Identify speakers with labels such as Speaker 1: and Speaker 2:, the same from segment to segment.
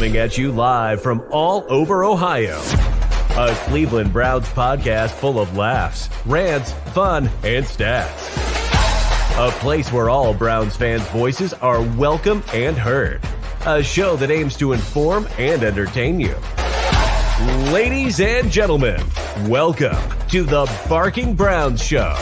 Speaker 1: Coming at you live from all over Ohio. A Cleveland Browns podcast full of laughs, rants, fun, and stats. A place where all Browns fans' voices are welcome and heard. A show that aims to inform and entertain you. Ladies and gentlemen, welcome to the Barking Browns Show.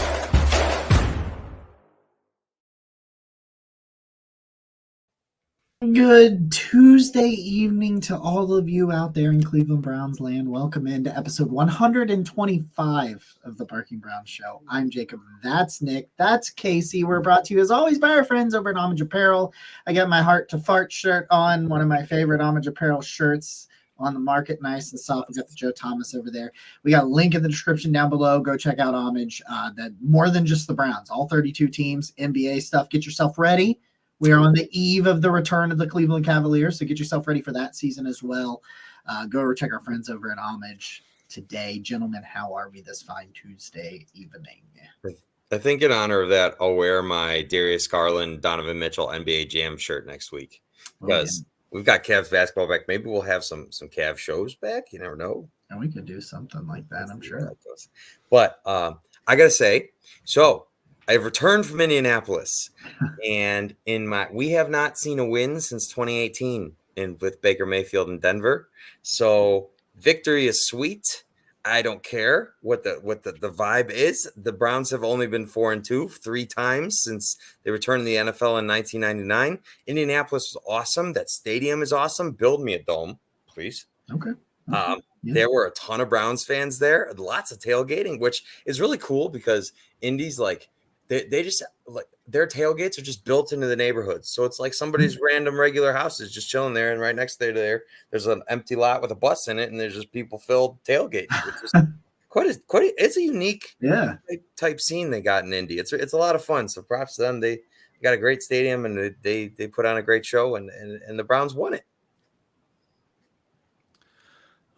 Speaker 2: Good Tuesday evening to all of you out there in Cleveland Browns land. Welcome into episode 125 of the Barking Browns Show. I'm Jacob. That's Nick. That's Casey. We're brought to you as always by our friends over at Homage Apparel. I got my Heart to Fart shirt on, one of my favorite Homage Apparel shirts on the market, nice and soft. We got the Joe Thomas over there. We got a link in the description down below. Go check out Homage. That more than just the Browns, all 32 teams, NBA stuff. Get yourself ready. We are on the eve of the return of the Cleveland Cavaliers, so get yourself ready for that season as well. Go check our friends over at Homage today. Gentlemen, how are we this fine Tuesday evening?
Speaker 3: I think in honor of that, I'll wear my Darius Garland, Donovan Mitchell NBA Jam shirt next week because we've got Cavs basketball back. Maybe we'll have some Cavs shows back. You never know.
Speaker 2: And we could do something like that, I'm sure.
Speaker 3: But I got to say, so I've returned from Indianapolis, and we have not seen a win since 2018 with Baker Mayfield in Denver. So victory is sweet. I don't care what the vibe is. The Browns have only been 4-2 3 times since they returned to the NFL in 1999. Indianapolis is awesome. That stadium is awesome. Build me a dome, please.
Speaker 2: Okay.
Speaker 3: There were a ton of Browns fans there. Lots of tailgating, which is really cool because Indy's like. They just like their tailgates are just built into the neighborhoods. So it's like somebody's random regular house is just chilling there. And right next to there's an empty lot with a bus in it. And there's just people filled tailgating. It's just it's a unique type scene they got in Indy. It's a lot of fun. So props to them. They got a great stadium and they put on a great show and the Browns won it.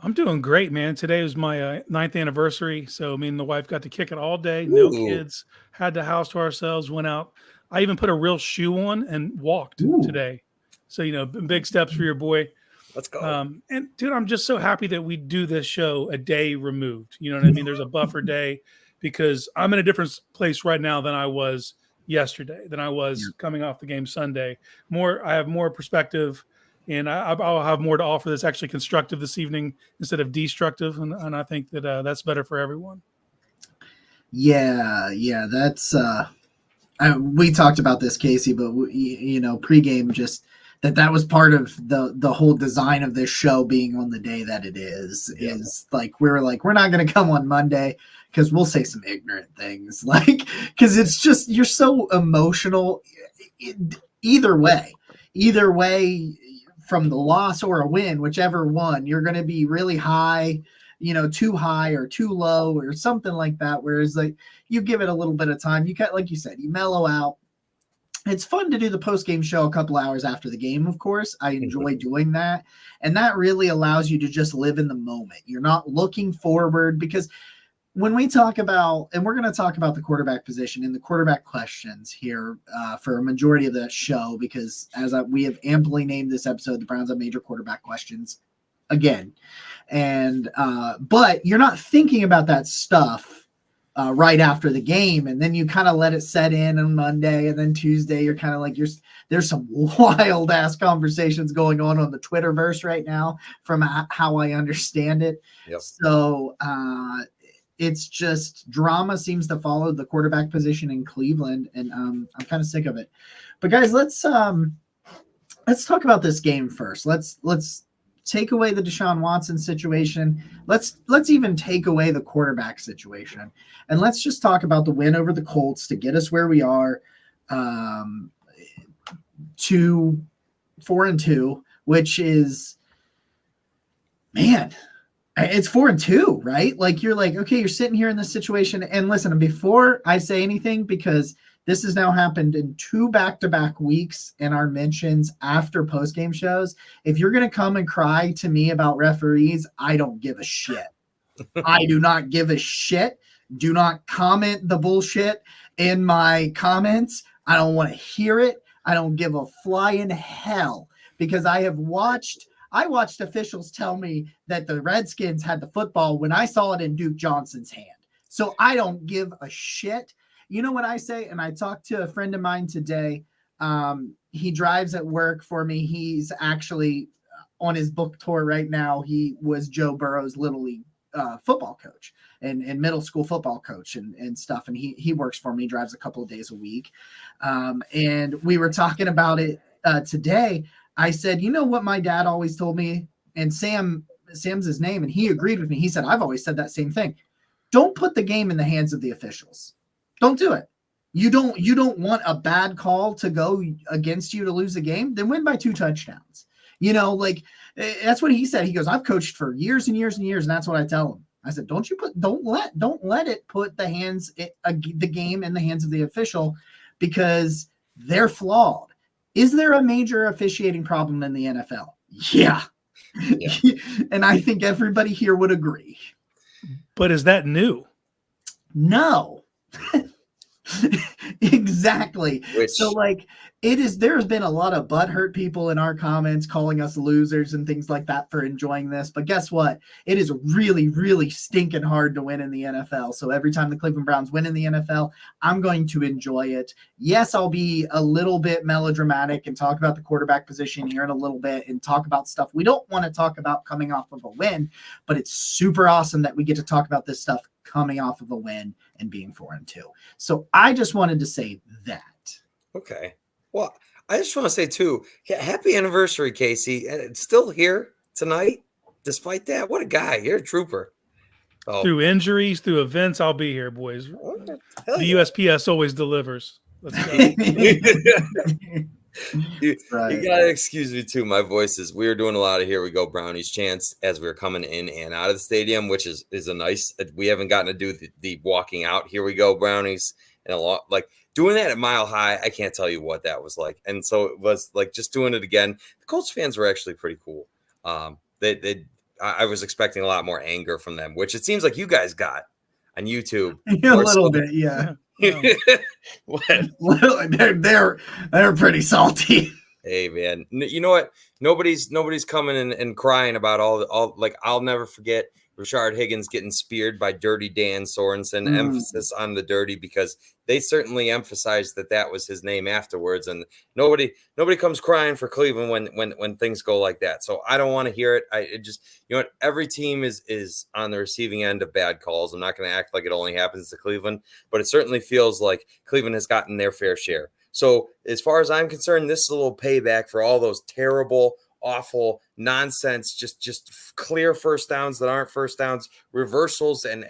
Speaker 4: I'm doing great, man. Today was my 9th anniversary. So me and the wife got to kick it all day. No kids, had the house to ourselves, went out. I even put a real shoe on and walked today. So, big steps for your boy.
Speaker 3: Let's go.
Speaker 4: And dude, I'm just so happy that we do this show a day removed. You know what I mean? There's a buffer day because I'm in a different place right now than I was yesterday, than I was coming off the game Sunday. I have more perspective. And I'll have more to offer that's actually constructive this evening instead of destructive. And I think that that's better for everyone.
Speaker 2: Yeah. That's we talked about this, Casey, but pregame just that was part of the whole design of this show being on the day that it is like, we're not going to come on Monday because we'll say some ignorant things because it's just, you're so emotional either way. From the loss or a win, whichever one, you're going to be really high, too high or too low or something like that. Whereas like you give it a little bit of time, you can, like you said, you mellow out. It's fun to do the post-game show a couple hours after the game. Of course, I enjoy doing that. And that really allows you to just live in the moment. You're not looking forward because when we talk about, and we're going to talk about the quarterback position and the quarterback questions here for a majority of the show, because we have amply named this episode, the Browns have major quarterback questions again. And, but you're not thinking about that stuff right after the game. And then you kind of let it set in on Monday, and then Tuesday, you're kind of like, there's some wild ass conversations going on the Twitterverse right now from how I understand it.
Speaker 3: Yep.
Speaker 2: So, it's just drama seems to follow the quarterback position in Cleveland, and I'm kind of sick of it. But guys, let's talk about this game first. Let's take away the Deshaun Watson situation. Let's even take away the quarterback situation, and let's just talk about the win over the Colts to get us where we are, to 4-2, which is, man. It's 4-2, right? Like you're like, okay, you're sitting here in this situation. And listen, before I say anything, because this has now happened in 2 back-to-back weeks in our mentions after post-game shows. If you're going to come and cry to me about referees, I don't give a shit. I do not give a shit. Do not comment the bullshit in my comments. I don't want to hear it. I don't give a fly in hell because I have watched I watched officials tell me that the Redskins had the football when I saw it in Duke Johnson's hand. So I don't give a shit. You know what I say? And I talked to a friend of mine today. He drives at work for me. He's actually on his book tour right now. He was Joe Burrow's Little League football coach and middle school football coach and stuff. And he works for me, drives a couple of days a week. And we were talking about it today. I said, you know what my dad always told me? And Sam's his name. And he agreed with me. He said, I've always said that same thing. Don't put the game in the hands of the officials. Don't do it. You don't want a bad call to go against you to lose the game. Then win by 2 touchdowns. You know, like that's what he said. He goes, I've coached for years and years and years, and that's what I tell him. I said, don't let it put the game in the hands of the official, because they're flawed. Is there a major officiating problem in the NFL? Yeah. And I think everybody here would agree.
Speaker 4: But is that new?
Speaker 2: No. Exactly. So like there's been a lot of butthurt people in our comments calling us losers and things like that for enjoying this. But guess what? It is really, really stinking hard to win in the NFL. So every time the Cleveland Browns win in the NFL, I'm going to enjoy it. Yes, I'll be a little bit melodramatic and talk about the quarterback position here in a little bit and talk about stuff we don't want to talk about coming off of a win, but it's super awesome that we get to talk about this stuff coming off of a win and being 4-2. So I just wanted to say that.
Speaker 3: Okay. Well, I just want to say too, happy anniversary, Casey. And it's still here tonight. Despite that, what a guy. You're a trooper. Oh.
Speaker 4: Through injuries, through events, I'll be here, boys. The USPS always delivers. Let's go.
Speaker 3: You gotta excuse me too. My voice we were doing a lot of Here We Go Brownies chants as we were coming in and out of the stadium, which is a nice. We haven't gotten to do the walking out Here We Go Brownies and a lot, like doing that at Mile High. I can't tell you what that was like, and so it was like just doing it again. The Colts fans were actually pretty cool. I was expecting a lot more anger from them, which it seems like you guys got on YouTube.
Speaker 2: A little bit, yeah.
Speaker 3: What?
Speaker 2: They're pretty salty.
Speaker 3: Hey man, you know what? Nobody's coming and crying about all like I'll never forget Rashard Higgins getting speared by Dirty Dan Sorensen. Emphasis on the dirty, because they certainly emphasized that was his name afterwards, and nobody comes crying for Cleveland when things go like that. So I don't want to hear it. It just, you know what? Every team is on the receiving end of bad calls. I'm not going to act like it only happens to Cleveland, but it certainly feels like Cleveland has gotten their fair share. So as far as I'm concerned, this is a little payback for all those terrible, awful nonsense, just clear first downs that aren't first downs, reversals and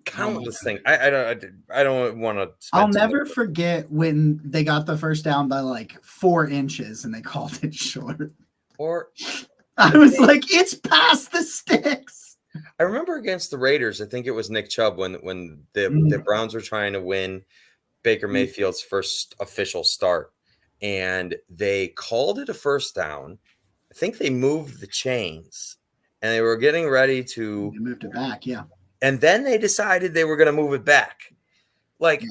Speaker 3: countless things. I don't want to.
Speaker 2: I'll never forget when they got the first down by like 4 inches and they called it short.
Speaker 3: Or
Speaker 2: I was like, it's past the sticks.
Speaker 3: I remember against the Raiders, I think it was Nick Chubb when the Browns were trying to win Baker Mayfield's first official start, and they called it a first down. I think they moved the chains, and they were getting ready to.
Speaker 2: They moved it back, yeah.
Speaker 3: And then they decided they were going to move it back. Like,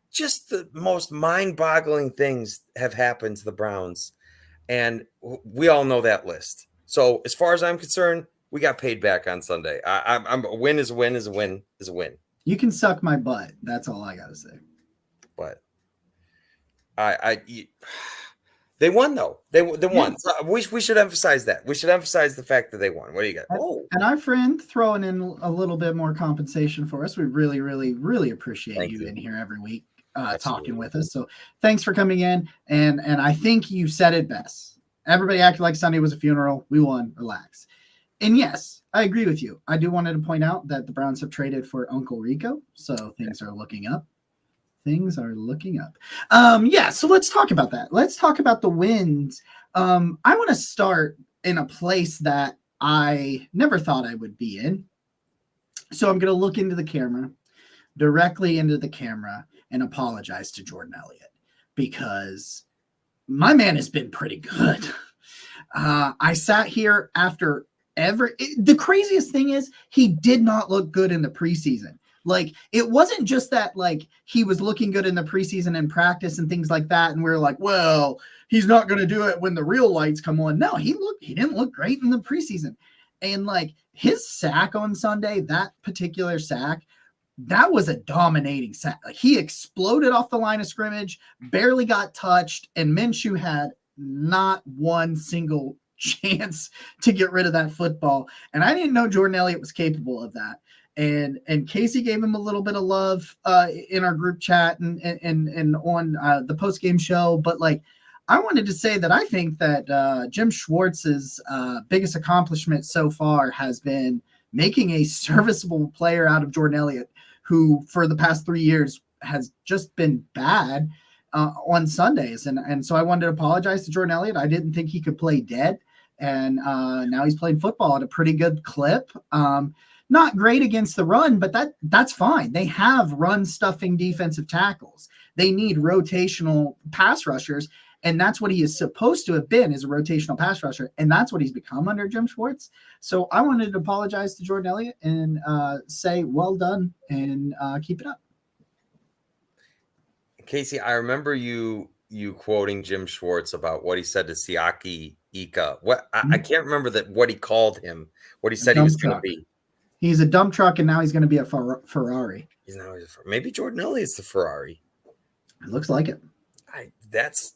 Speaker 3: just the most mind-boggling things have happened to the Browns, and we all know that list. So, as far as I'm concerned, we got paid back on Sunday. I'm a win is a win is a win is a win.
Speaker 2: You can suck my butt. That's all I got to say.
Speaker 3: But they won though. They won. So we should emphasize that. We should emphasize the fact that they won. What do you got?
Speaker 2: And our friend throwing in a little bit more compensation for us. We really, really, really appreciate you in here every week talking with us. So thanks for coming in. And I think you said it best. Everybody acted like Sunday was a funeral. We won. Relax. And yes, I agree with you. I do wanted to point out that the Browns have traded for Uncle Rico. So things are looking up. Things are looking up. So let's talk about that. Let's talk about the wins. I want to start in a place that I never thought I would be in. So I'm going to look into the camera, directly into the camera, and apologize to Jordan Elliott, because my man has been pretty good. I sat here after the craziest thing is he did not look good in the preseason. Like, it wasn't just that, like, he was looking good in the preseason and practice and things like that. And we are like, well, he's not going to do it when the real lights come on. No, he didn't look great in the preseason. And like his sack on Sunday, that particular sack, that was a dominating sack. Like, he exploded off the line of scrimmage, barely got touched, and Minshew had not one single chance to get rid of that football. And I didn't know Jordan Elliott was capable of that. And Casey gave him a little bit of love in our group chat and on the post-game show. But like, I wanted to say that I think that Jim Schwartz's biggest accomplishment so far has been making a serviceable player out of Jordan Elliott, who for the past 3 years has just been bad on Sundays. And so I wanted to apologize to Jordan Elliott. I didn't think he could play dead. And now he's playing football at a pretty good clip. Not great against the run, but that's fine. They have run-stuffing defensive tackles. They need rotational pass rushers, and that's what he is supposed to have been, is a rotational pass rusher, and that's what he's become under Jim Schwartz. So I wanted to apologize to Jordan Elliott and say well done and keep it up.
Speaker 3: Casey, I remember you quoting Jim Schwartz about what he said to Siaki Ika. I can't remember what he called him, what he said he was going to be.
Speaker 2: He's a dump truck, and now he's going to be a Ferrari.
Speaker 3: Maybe Jordan Elliott's the Ferrari.
Speaker 2: It looks like it.
Speaker 3: That's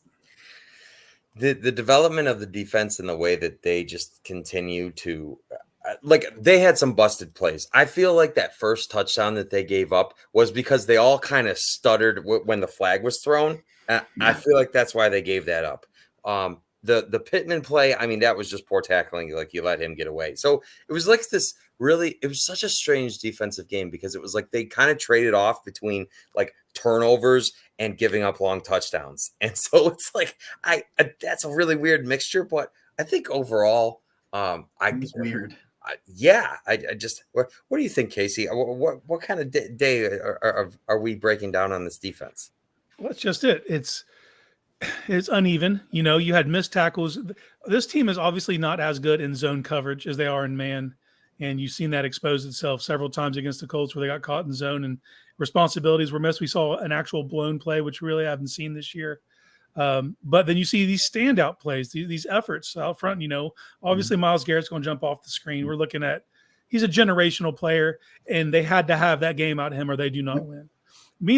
Speaker 3: the development of the defense and the way that they just continue to like, they had some busted plays. I feel like that first touchdown that they gave up was because they all kind of stuttered when the flag was thrown. I feel like that's why they gave that up. The Pittman play, I mean, that was just poor tackling. Like, you let him get away. So it was like this it was such a strange defensive game, because it was like they kind of traded off between like turnovers and giving up long touchdowns. And so it's like, that's a really weird mixture, but I think overall,
Speaker 2: it's weird.
Speaker 3: I just, what do you think, Casey? What kind of day are we breaking down on this defense?
Speaker 4: Well, that's just it. It's uneven. You know, you had missed tackles. This team is obviously not as good in zone coverage as they are in man. And you've seen that expose itself several times against the Colts, where they got caught in zone and responsibilities were missed. We saw an actual blown play, which we really haven't seen this year. But then you see these standout plays, these efforts out front. You know, obviously Myles Garrett's going to jump off the screen. We're looking at, he's a generational player, and they had to have that game out of him or they do not win. We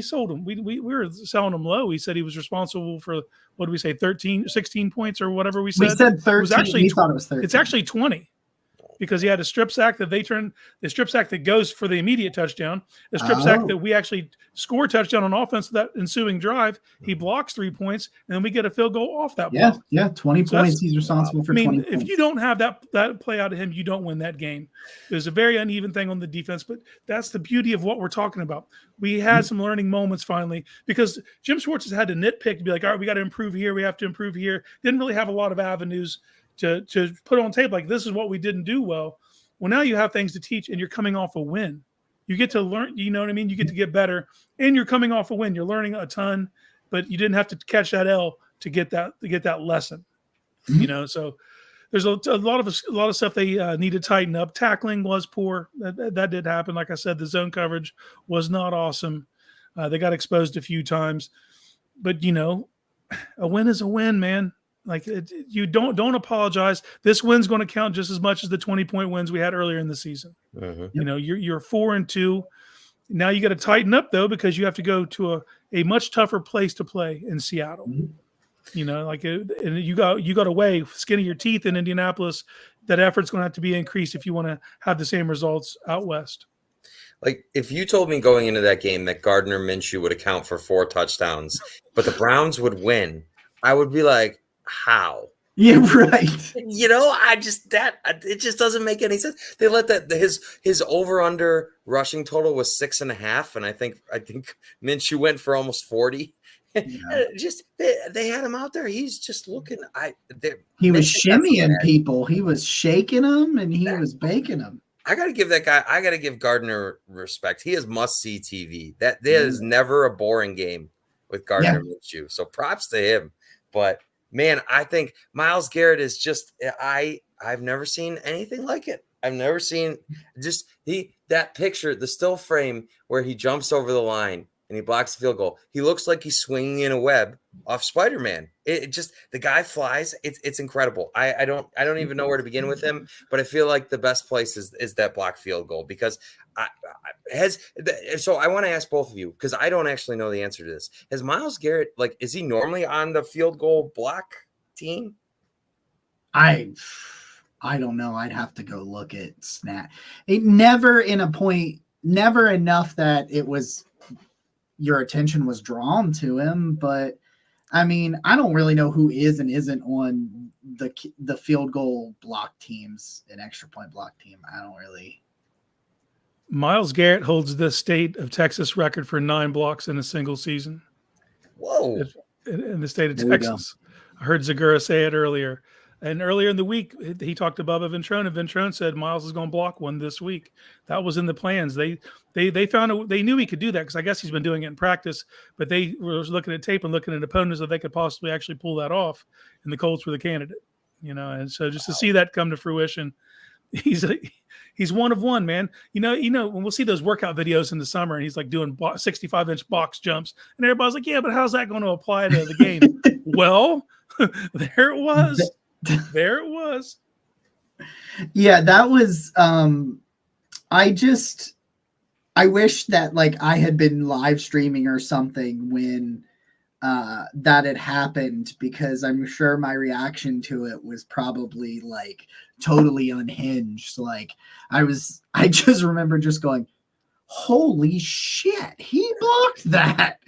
Speaker 4: sold him. We were selling him low. We said he was responsible for, what did we say, 16 points or whatever we said?
Speaker 2: We said 13. We thought it was 13.
Speaker 4: It's actually 20. Because he had a strip sack that the strip sack that goes for the immediate touchdown, the strip sack that we actually score a touchdown on offense, that ensuing drive, he blocks 3 points, and then we get a field goal off that block.
Speaker 2: Yeah, 20 points. He's responsible for 20 points.
Speaker 4: If you don't have that play out of him, you don't win that game. There's a very uneven thing on the defense, but that's the beauty of what we're talking about. We had some learning moments finally, because Jim Schwartz has had to nitpick to be like, all right, we got to improve here. We have to improve here. Didn't really have a lot of avenues to put on tape, like, this is what we didn't do well. Well, now you have things to teach, and you're coming off a win. You get to learn, you know what I mean? You get to get better, and you're coming off a win. You're learning a ton, but you didn't have to catch that L to get that lesson. You know, so there's a lot of stuff they need to tighten up. Tackling was poor. That did happen. Like I said, the zone coverage was not awesome. They got exposed a few times, but you know, a win is a win, man. Like, you don't apologize. This win's going to count just as much as the 20-point wins we had earlier in the season. You know, you're 4-2. Now you got to tighten up, though, because you have to go to a much tougher place to play in Seattle. You know, like, and you got to weigh skin of your teeth in Indianapolis. That effort's going to have to be increased if you want to have the same results out west.
Speaker 3: Like, if you told me going into that game that Gardner Minshew would account for 4 touchdowns, but the Browns would win, I would be like, how?
Speaker 2: Yeah, right.
Speaker 3: You know, it just doesn't make any sense. They let his over under rushing total was 6.5, and I think Minshew went for almost 40. Yeah. Just they had him out there. He's just looking.
Speaker 2: He was shimmying people. He was shaking them, and he was baking them.
Speaker 3: I got to give that guy. I got to give Gardner respect. He is must see TV. There is never a boring game with Gardner Minshew. So props to him. But man, I think Myles Garrett is just, I've never seen anything like it. I've never seen just that picture, the still frame where he jumps over the line and he blocks the field goal. He looks like he's swinging in a web off Spider-Man. It just, the guy flies. It's incredible. I don't even know where to begin with him, but I feel like the best place is that block field goal because so I want to ask both of you because I don't actually know the answer to this. Has Myles Garrett, like, is he normally on the field goal block team?
Speaker 2: I don't know. I'd have to go look at snap. It never enough that it was your attention was drawn to him. But I mean, I don't really know who is and isn't on the field goal block teams and extra point block team. I don't really.
Speaker 4: Myles Garrett holds the state of Texas record for 9 blocks in a single season.
Speaker 3: Whoa.
Speaker 4: In the state of
Speaker 2: There
Speaker 4: Texas. I heard Zagura say it earlier. And earlier in the week, he talked to Bubba Ventrone, and Ventrone said Myles is going to block one this week. That was in the plans. They found they knew he could do that because I guess he's been doing it in practice. But they were looking at tape and looking at opponents that they could possibly actually pull that off, and the Colts were the candidate. And so just to see that come to fruition, he's one of one, man. When we'll see those workout videos in the summer, and he's like doing 65-inch box jumps, and everybody's like, "Yeah, but how's that going to apply to the game?" Well, there it was. There it was.
Speaker 2: Yeah, that was I wish that like I had been live streaming or something when that had happened, because I'm sure my reaction to it was probably like totally unhinged. Like I just remember just going, holy shit, he blocked that.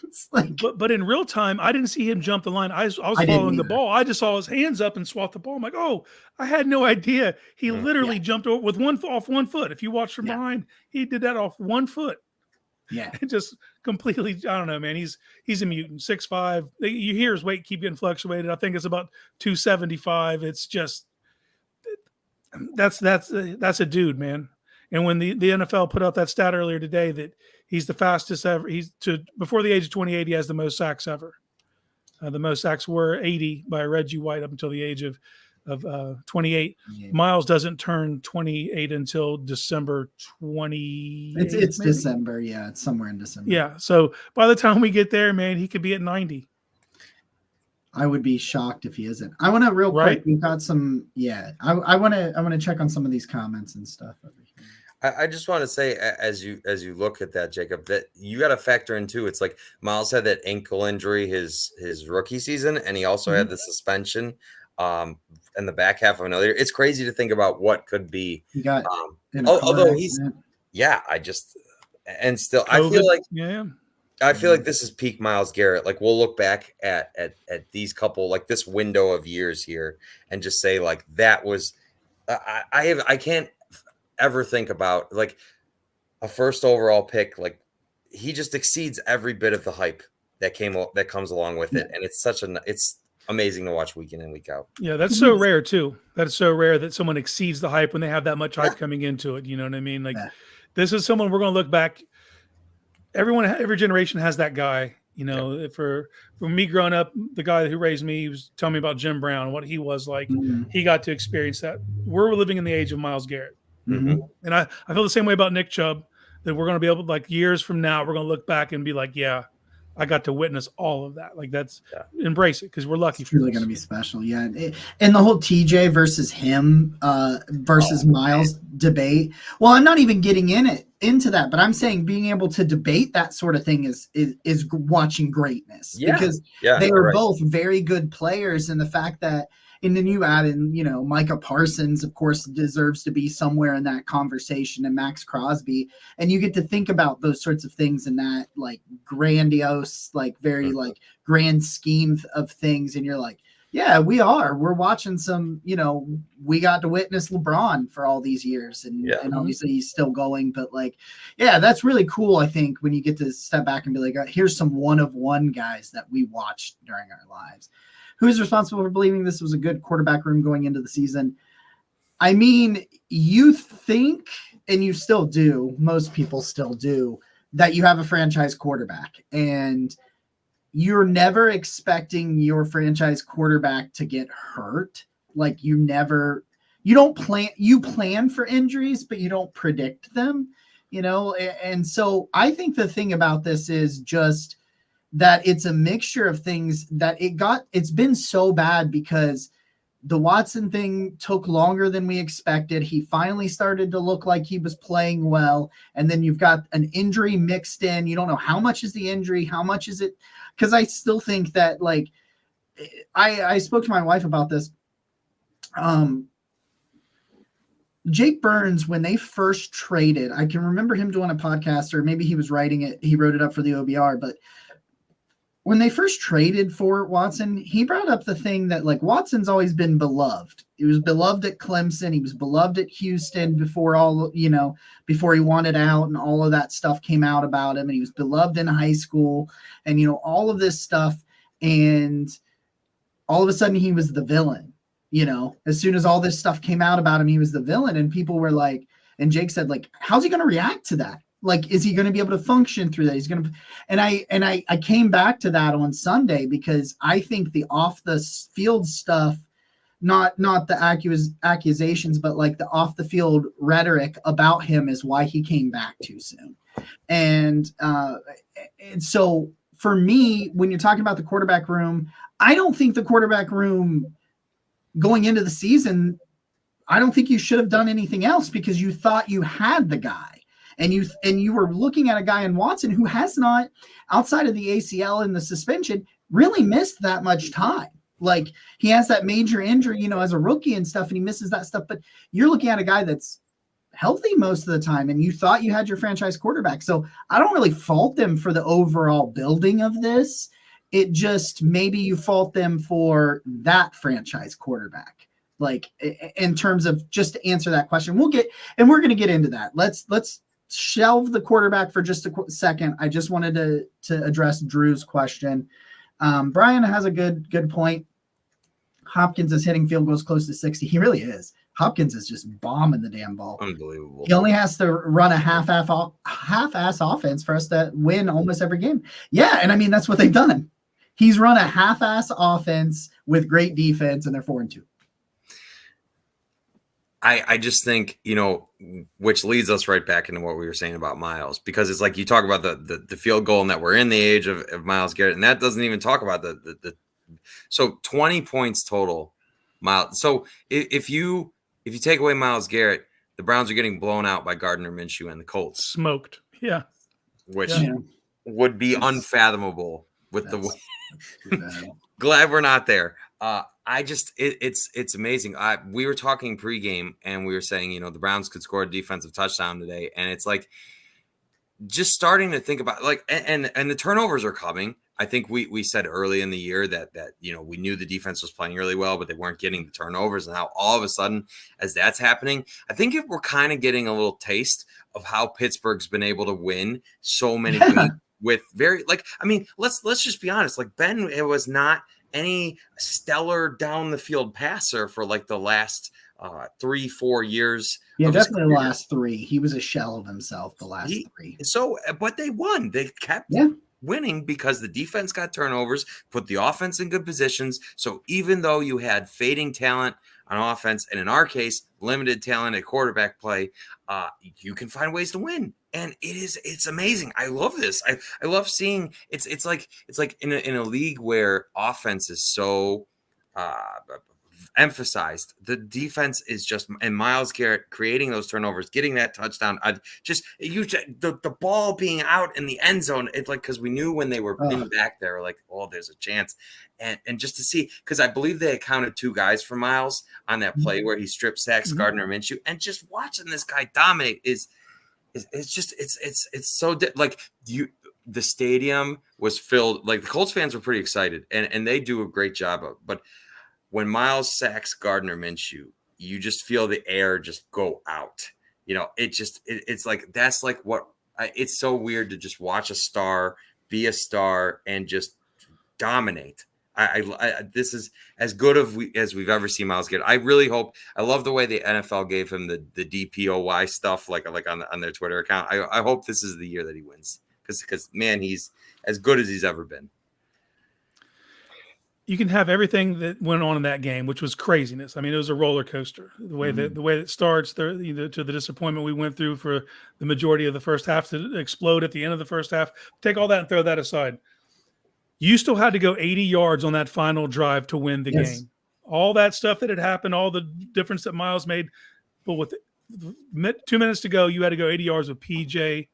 Speaker 2: It's like,
Speaker 4: but in real time, I didn't see him jump the line. I was following the ball. I just saw his hands up and swat the ball. I'm like, oh, I had no idea. He literally jumped over with off one foot. If you watch from behind, he did that off 1 foot.
Speaker 2: Yeah.
Speaker 4: It just completely, I don't know, man. He's a mutant, 6'5". You hear his weight keep getting fluctuated. I think it's about 275. It's just, that's a dude, man. And when the NFL put out that stat earlier today that he's the fastest ever, before the age of 28, he has the most sacks ever. The most sacks were 80 by Reggie White up until the age of 28. Yeah. Myles doesn't turn 28 until December 20.
Speaker 2: It's December. Yeah, it's somewhere in December.
Speaker 4: Yeah. So by the time we get there, man, he could be at 90.
Speaker 2: I would be shocked if he isn't. I want to real quick. We've got some. Yeah, I want to check on some of these comments and stuff over here.
Speaker 3: I just want to say, as you look at that, Jacob, that you got to factor in too. It's like Myles had that ankle injury his rookie season, and he also had the suspension in the back half of another year. It's crazy to think about what could be.
Speaker 2: He got
Speaker 3: although he's I feel like this is peak Myles Garrett. Like we'll look back at these couple, like this window of years here, and just say like that was I can't ever think about like a first overall pick. Like he just exceeds every bit of the hype that comes along with it, and it's amazing to watch week in and week out.
Speaker 4: Yeah, that's so rare too. That's so rare that someone exceeds the hype when they have that much hype coming into it. You know what I mean? Like this is someone we're going to look back. Every generation has that guy. For me growing up, the guy who raised me, he was telling me about Jim Brown, what he was like. Mm-hmm. He got to experience that. We're living in the age of Myles Garrett. Mm-hmm. And I feel the same way about Nick Chubb, that we're going to be able to, like years from now, we're going to look back and be like, yeah, I got to witness all of that. Like embrace it because we're lucky.
Speaker 2: It's really going to be special. Yeah. And the whole TJ versus him versus Myles debate. Well, I'm not even getting into that, but I'm saying being able to debate that sort of thing is watching greatness because they are both very good players. And the fact that, and then you add in, Micah Parsons, of course, deserves to be somewhere in that conversation, and Max Crosby. And you get to think about those sorts of things in that like grandiose, like very like grand scheme of things. And you're like, yeah, we're watching some, we got to witness LeBron for all these years. And obviously he's still going, but like, yeah, that's really cool. I think when you get to step back and be like, here's some one-of-one guys that we watched during our lives. Who's responsible for believing this was a good quarterback room going into the season? I mean, you think, and you still do, most people still do, that you have a franchise quarterback. And you're never expecting your franchise quarterback to get hurt. Like you never you plan for injuries, but you don't predict them, and so I think the thing about this is just that it's a mixture of things that it's been so bad because the Watson thing took longer than we expected. He finally started to look like he was playing well. And then you've got an injury mixed in. You don't know how much is the injury, how much is it? Because I still think that, like, I spoke to my wife about this. Jake Burns, when they first traded, I can remember him doing a podcast, or maybe he was writing it. He wrote it up for the OBR, but when they first traded for Watson, he brought up the thing that, like, Watson's always been beloved. He was beloved at Clemson. He was beloved at Houston before he wanted out and all of that stuff came out about him. And he was beloved in high school and, all of this stuff. And all of a sudden he was the villain, as soon as all this stuff came out about him, he was the villain. And people were like, and Jake said, like, how's he going to react to that? Like, is he going to be able to function through that? He's going to, and I came back to that on Sunday because I think the off the field stuff, not the accusations, but like the off the field rhetoric about him is why he came back too soon. And so for me, when you're talking about the quarterback room, I don't think the quarterback room going into the season, I don't think you should have done anything else because you thought you had the guy. And you were looking at a guy in Watson who has not, outside of the ACL and the suspension, really missed that much time. Like, he has that major injury, as a rookie and stuff, and he misses that stuff. But you're looking at a guy that's healthy most of the time, and you thought you had your franchise quarterback. So I don't really fault them for the overall building of this. It just, maybe you fault them for that franchise quarterback. Like, in terms of, just to answer that question, we're going to get into that. Let's shelve the quarterback for just a second. I just wanted to address Drew's question. Brian has a good point. Hopkins is hitting field goals close to 60. He really is. Hopkins is just bombing the damn ball.
Speaker 3: Unbelievable.
Speaker 2: He only has to run a half-ass offense for us to win almost every game. Yeah, and I mean, that's what they've done. He's run a half-ass offense with great defense, and they're 4-2.
Speaker 3: I just think, which leads us right back into what we were saying about Myles, because it's like you talk about the field goal and that we're in the age of Myles Garrett, and that doesn't even talk about so 20 points total, Myles. So if you take away Myles Garrett, the Browns are getting blown out by Gardner Minshew and the Colts.
Speaker 4: Smoked. Yeah.
Speaker 3: Which would be unfathomable with glad we're not there. It's amazing. We were talking pregame and we were saying, the Browns could score a defensive touchdown today. And it's like, just starting to think about and the turnovers are coming. I think we said early in the year that we knew the defense was playing really well, but they weren't getting the turnovers. And now all of a sudden, as that's happening, I think we're kind of getting a little taste of how Pittsburgh's been able to win so many games with let's just be honest. Like, Ben, it was not any stellar down the field passer for like the last 3-4 years.
Speaker 2: Yeah, definitely the last 3. He was a shell of himself the last 3.
Speaker 3: So, but they won. They kept winning because the defense got turnovers, put the offense in good positions. So even though you had fading talent on offense, and in our case, limited talent at quarterback play, you can find ways to win. And it's amazing. I love this. I love seeing it's like in a league where offense is so emphasized. The defense is just, and Myles Garrett creating those turnovers, getting that touchdown, the ball being out in the end zone. It's like, because we knew when they were pinned back there, like, oh, there's a chance. And just to see, because I believe they counted 2 guys for Myles on that play where he strip sacks Gardner Minshew, and just watching this guy dominate is so the stadium was filled. Like, the Colts fans were pretty excited, and they do a great job of. But when Myles sacks Gardner Minshew, you just feel the air just go out. It's like, that's like what it's so weird to just watch a star be a star and just dominate. This is as good as we've ever seen Myles Garrett. I really hope. I love the way the NFL gave him the DPOY stuff, like on their Twitter account. I hope this is the year that he wins, because man, he's as good as he's ever been.
Speaker 4: you can have everything that went on in that game, which was craziness. I mean, it was a roller coaster. The way that it starts, to the disappointment we went through for the majority of the first half to explode at the end of the first half. Take all that and throw that aside. You still had to go 80 yards on that final drive to win the game. All that stuff that had happened, all the difference that Miles made, but with 2 minutes to go, you had to go 80 yards with PJ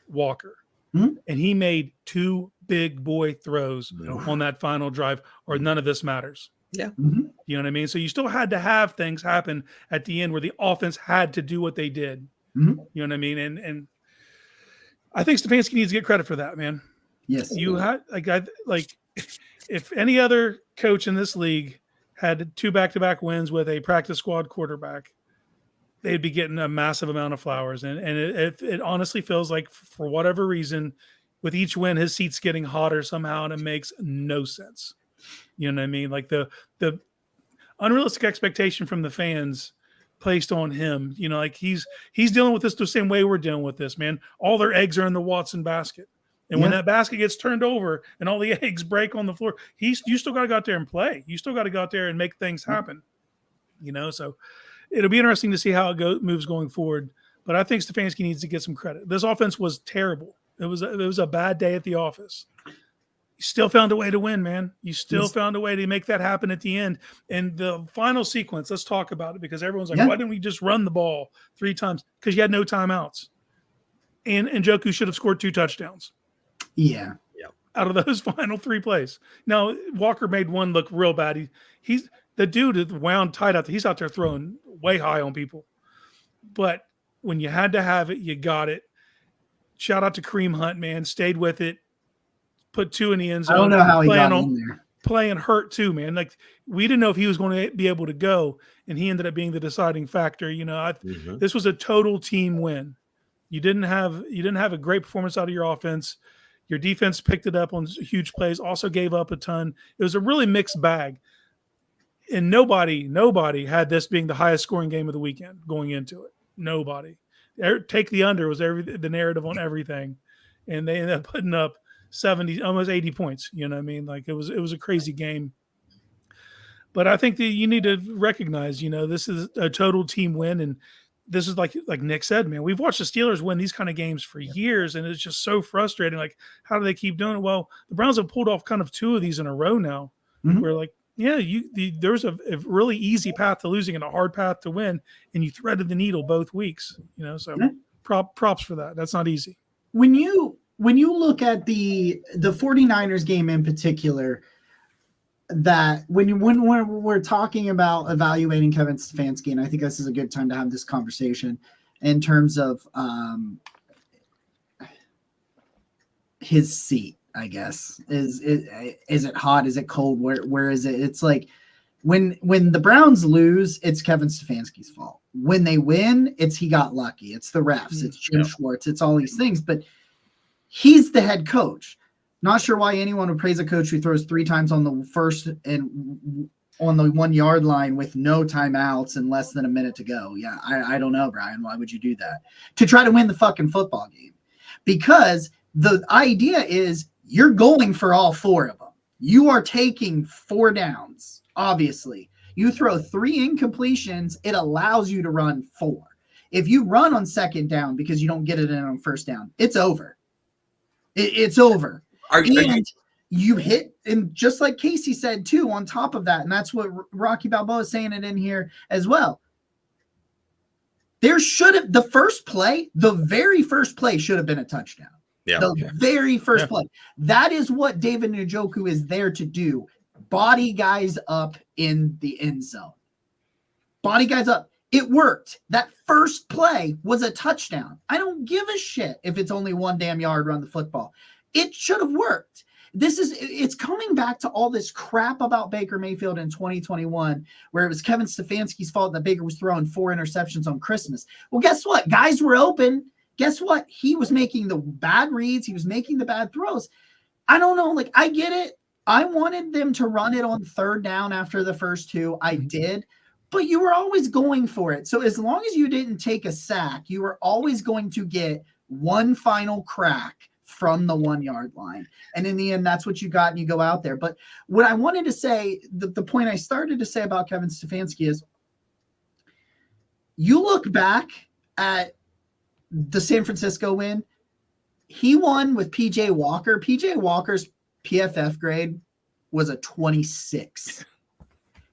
Speaker 4: Walker. And he made 2 big boy throws on that final drive, or none of this matters.
Speaker 3: Yeah.
Speaker 4: You know what I mean? So you still had to have things happen at the end where the offense had to do what they did. You know what I mean? And I think Stefanski needs to get credit for that, man.
Speaker 2: Yes.
Speaker 4: You had like if any other coach in this league had 2 back-to-back wins with a practice squad quarterback, they'd be getting a massive amount of flowers. And it honestly feels like, for whatever reason, with each win, his seat's getting hotter somehow, and it makes no sense. You know what I mean? Like the unrealistic expectation from the fans placed on him, you know, like he's dealing with this the same way we're dealing with this, man. All their eggs are in the Watson basket. And when that basket gets turned over and all the eggs break on the floor, you still got to go out there and play. You still got to go out there and make things happen, you know? So it'll be interesting to see how it moves going forward. But I think Stefanski needs to get some credit. This offense was terrible. It was a bad day at the office. You still found a way to win, man. You still found a way to make that happen at the end. And the final sequence, let's talk about it, because everyone's like, why didn't we just run the ball 3 times? Because you had no timeouts. And Njoku should have scored 2 touchdowns.
Speaker 2: Yeah.
Speaker 4: Out of those final 3 plays. Now, Walker made one look real bad. He's the dude that wound tight out there. He's out there throwing way high on people. But when you had to have it, you got it. Shout out to Kareem Hunt, man. Stayed with it. Put 2 in the end zone.
Speaker 2: I don't know how he got in there.
Speaker 4: Playing hurt too, man. Like, we didn't know if he was going to be able to go, and he ended up being the deciding factor. You know, this was a total team win. You didn't have a great performance out of your offense. Your defense picked it up on huge plays, also gave up a ton. It was a really mixed bag. And nobody had this being the highest scoring game of the weekend going into it. Nobody. Take the under was the narrative on everything. And they ended up putting up 70, almost 80 points. You know what I mean? Like, it was a crazy game. But I think that you need to recognize, you know, this is a total team win. And this is like Nick said, man, we've watched the Steelers win these kind of games for years, and it's just so frustrating. Like, how do they keep doing it? Well, the Browns have pulled off kind of 2 of these in a row now. Where, like, there's a really easy path to losing and a hard path to win, and you threaded the needle both weeks. You know, so props for that. That's not easy.
Speaker 2: When you look at the 49ers game in particular, that when we're talking about evaluating Kevin Stefanski, and I think this is a good time to have this conversation in terms of his seat, I guess. Is it hot? Is it cold? Where is it? It's like when the Browns lose, it's Kevin Stefanski's fault. When they win, it's he got lucky. It's the refs. It's Jim Schwartz. It's all these things. But he's the head coach. Not sure why anyone would praise a coach who throws 3 times on the first and on the 1 yard line with no timeouts and less than a minute to go. Yeah, I don't know, Brian. Why would you do that? To try to win the fucking football game. Because the idea is you're going for all 4 of them. You are taking 4 downs, obviously. You throw 3 incompletions, it allows you to run 4. If you run on 2nd down because you don't get it in on 1st down, it's over. It's over. You hit, and just like Casey said too, on top of that, and that's what Rocky Balboa is saying it in here as well. There should have the very first play should have been a touchdown. Yeah. The very first play. That is what David Njoku is there to do. Body guys up in the end zone. Body guys up. It worked. That first play was a touchdown. I don't give a shit if it's only 1 damn yard run the football. It should have worked. It's coming back to all this crap about Baker Mayfield in 2021, where it was Kevin Stefanski's fault that Baker was throwing 4 interceptions on Christmas. Well, guess what? Guys were open. Guess what? He was making the bad reads. He was making the bad throws. I don't know. Like, I get it. I wanted them to run it on 3rd down after the first 2. I did. But you were always going for it. So as long as you didn't take a sack, you were always going to get one final crack from the 1 yard line. And in the end, that's what you got, and you go out there. But what I wanted to say, the point I started to say about Kevin Stefanski is, you look back at the San Francisco win, he won with PJ Walker. PJ Walker's PFF grade was a 26.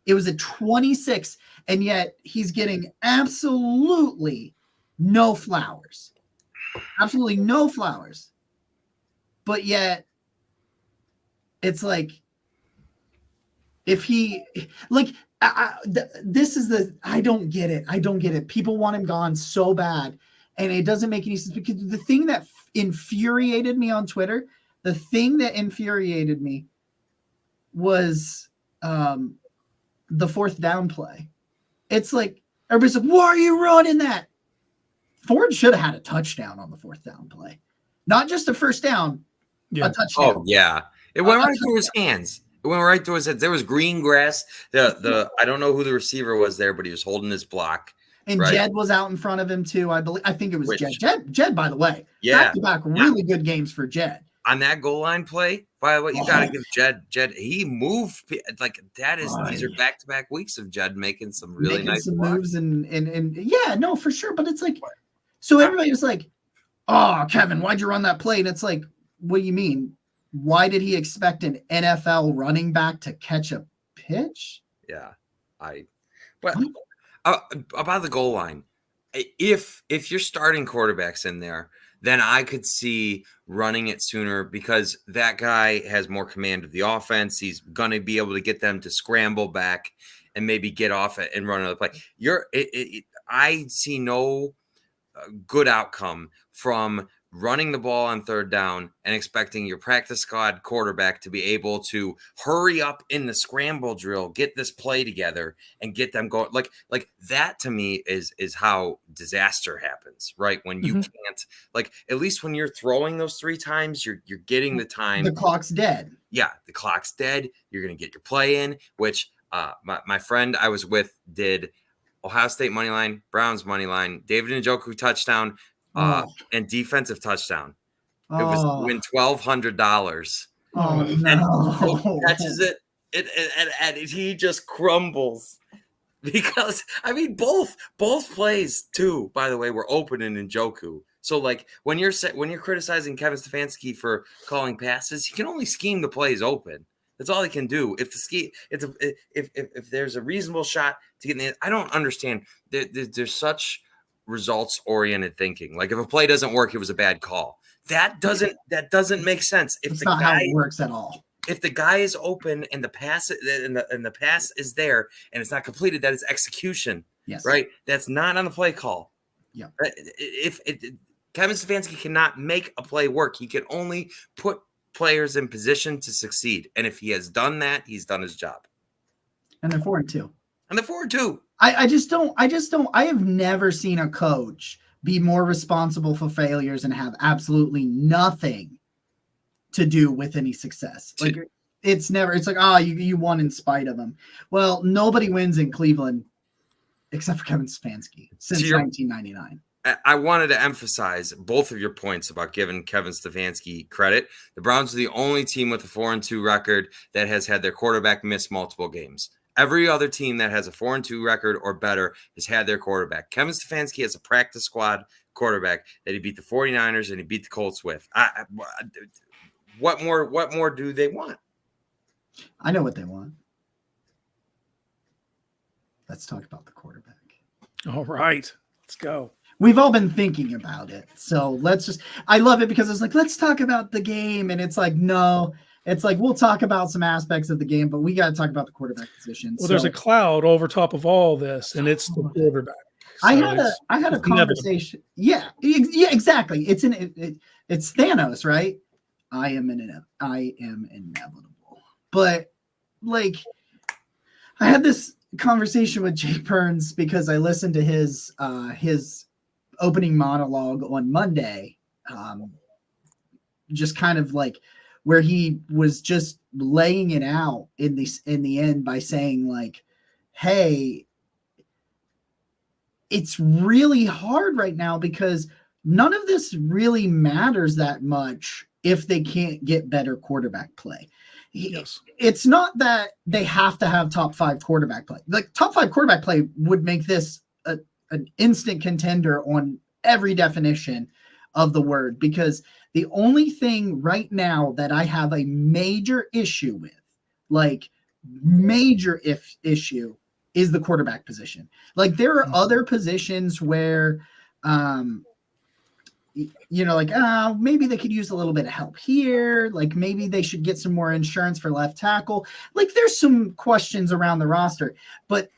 Speaker 2: It was a 26, and yet he's getting absolutely no flowers. Absolutely no flowers. But yet, it's like, if he, like, this is the, I don't get it. I don't get it. People want him gone so bad, and it doesn't make any sense, because the thing that infuriated me on Twitter, was the fourth down play. It's like, everybody's like, why are you running that? Ford should have had a touchdown on the fourth down play. Not just a first down, a touchdown.
Speaker 3: Oh, yeah. It went right through his hands. It went right through his head. There was green grass. I don't know who the receiver was there, but he was holding his block.
Speaker 2: And right. Jed was out in front of him too. I think it was Jed. Jed, by the way.
Speaker 3: Yeah.
Speaker 2: Back-to-back really good games for Jed.
Speaker 3: On that goal line play, by the way, you got to give Jed. He moved like that. These are back-to-back weeks of Jed making some really nice
Speaker 2: moves and yeah, no, for sure. But it's like, so everybody was like, "Oh, Kevin, why'd you run that play?" And it's like, what do you mean? Why did he expect an NFL running back to catch a pitch?
Speaker 3: Yeah, about the goal line, if you're starting quarterbacks in there, then I could see running it sooner, because that guy has more command of the offense. He's going to be able to get them to scramble back and maybe get off it and run another play. I see no good outcome from running the ball on third down and expecting your practice squad quarterback to be able to hurry up in the scramble drill, get this play together, and get them going. Like that to me is how disaster happens, right? When you can't, like, at least when you're throwing those 3 times, you're getting the time.
Speaker 2: The clock's dead.
Speaker 3: Yeah, the clock's dead. You're going to get your play in, which my friend I was with did Ohio State money line, Browns money line, David Njoku touchdown, and defensive touchdown. It was win $1,200.
Speaker 2: Oh, no.
Speaker 3: And he catches it, and he just crumbles, because I mean both plays too, by the way, were open in Njoku. So like when you're criticizing Kevin Stefanski for calling passes, he can only scheme the plays open. That's all he can do. If there's a reasonable shot to get in the, I don't understand. There's such results-oriented thinking. Like, if a play doesn't work, it was a bad call. That doesn't make sense.
Speaker 2: It's not how it works at all.
Speaker 3: If the guy is open and the pass is there and it's not completed, that is execution.
Speaker 2: Yes.
Speaker 3: Right? That's not on the play call.
Speaker 2: Yeah.
Speaker 3: Kevin Stefanski cannot make a play work. He can only put players in position to succeed. And if he has done that, he's done his job.
Speaker 2: And they're 4-2.
Speaker 3: And they're 4-2.
Speaker 2: I have never seen a coach be more responsible for failures and have absolutely nothing to do with any success. Like, it's like, you won in spite of them. Well, nobody wins in Cleveland except for Kevin Stefanski since 1999.
Speaker 3: I wanted to emphasize both of your points about giving Kevin Stefanski credit. The Browns are the only team with a 4-2 record that has had their quarterback miss multiple games. Every other team that has a 4-2 record or better has had their quarterback. Kevin Stefanski has a practice squad quarterback that he beat the 49ers and he beat the Colts with. What more do they want?
Speaker 2: I know what they want. Let's talk about the quarterback.
Speaker 4: All right, let's go.
Speaker 2: We've all been thinking about it. So I love it because it's like, let's talk about the game. And it's like, no, it's like, we'll talk about some aspects of the game, but we got to talk about the quarterback position.
Speaker 4: Well, there's a cloud over top of all this, and it's the quarterback. So
Speaker 2: I had a conversation. Yeah, exactly. It's Thanos, right? I am inevitable. But like, I had this conversation with Jake Burns because I listened to his opening monologue on Monday, just kind of like where he was just laying it out in the end by saying like, hey, it's really hard right now because none of this really matters that much if they can't get better quarterback play.
Speaker 4: Yes.
Speaker 2: It's not that they have to have top 5 quarterback play. Like top 5 quarterback play would make this an instant contender on every definition of the word, because the only thing right now that I have a major issue with, like major issue, is the quarterback position. Like there are other positions where, like, maybe they could use a little bit of help here. Like maybe they should get some more insurance for left tackle. Like there's some questions around the roster, but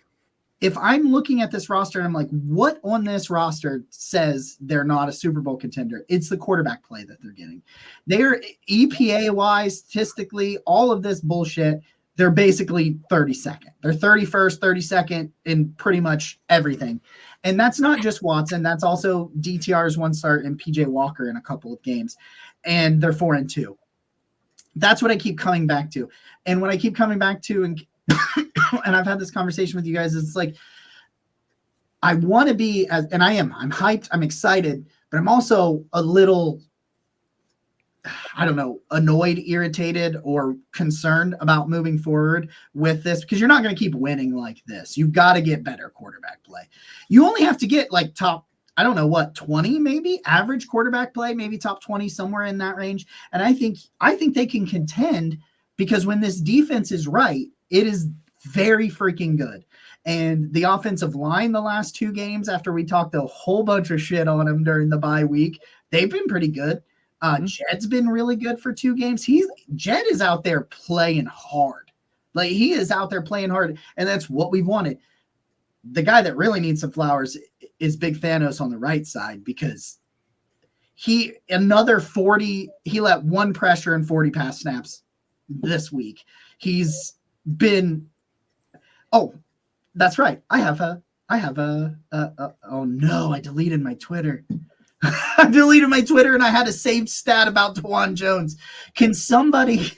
Speaker 2: if I'm looking at this roster and I'm like, what on this roster says they're not a Super Bowl contender? It's the quarterback play that they're getting. They're EPA-wise, statistically, all of this bullshit, they're basically 32nd. They're 31st, 32nd in pretty much everything. And that's not just Watson. That's also DTR's 1 start and PJ Walker in a couple of games. And they're 4-2. That's what I keep coming back to. And when I keep coming back to, and I've had this conversation with you guys, it's like, I want to be, I'm hyped, I'm excited, but I'm also a little, I don't know, annoyed, irritated, or concerned about moving forward with this, because you're not going to keep winning like this. You've got to get better quarterback play. You only have to get like top, 20 maybe, average quarterback play, maybe top 20, somewhere in that range. And I think they can contend, because when this defense is right, it is very freaking good. And the offensive line the last 2 games, after we talked a whole bunch of shit on them during the bye week, they've been pretty good. Jed's been really good for 2 games. Jed is out there playing hard. Like he is out there playing hard, and that's what we wanted. The guy that really needs some flowers is Big Thanos on the right side, because he let 1 pressure and 40 pass snaps this week. He's been, that's right. I have a oh no, I deleted my Twitter. I deleted my Twitter and I had a saved stat about Dawand Jones. Can somebody,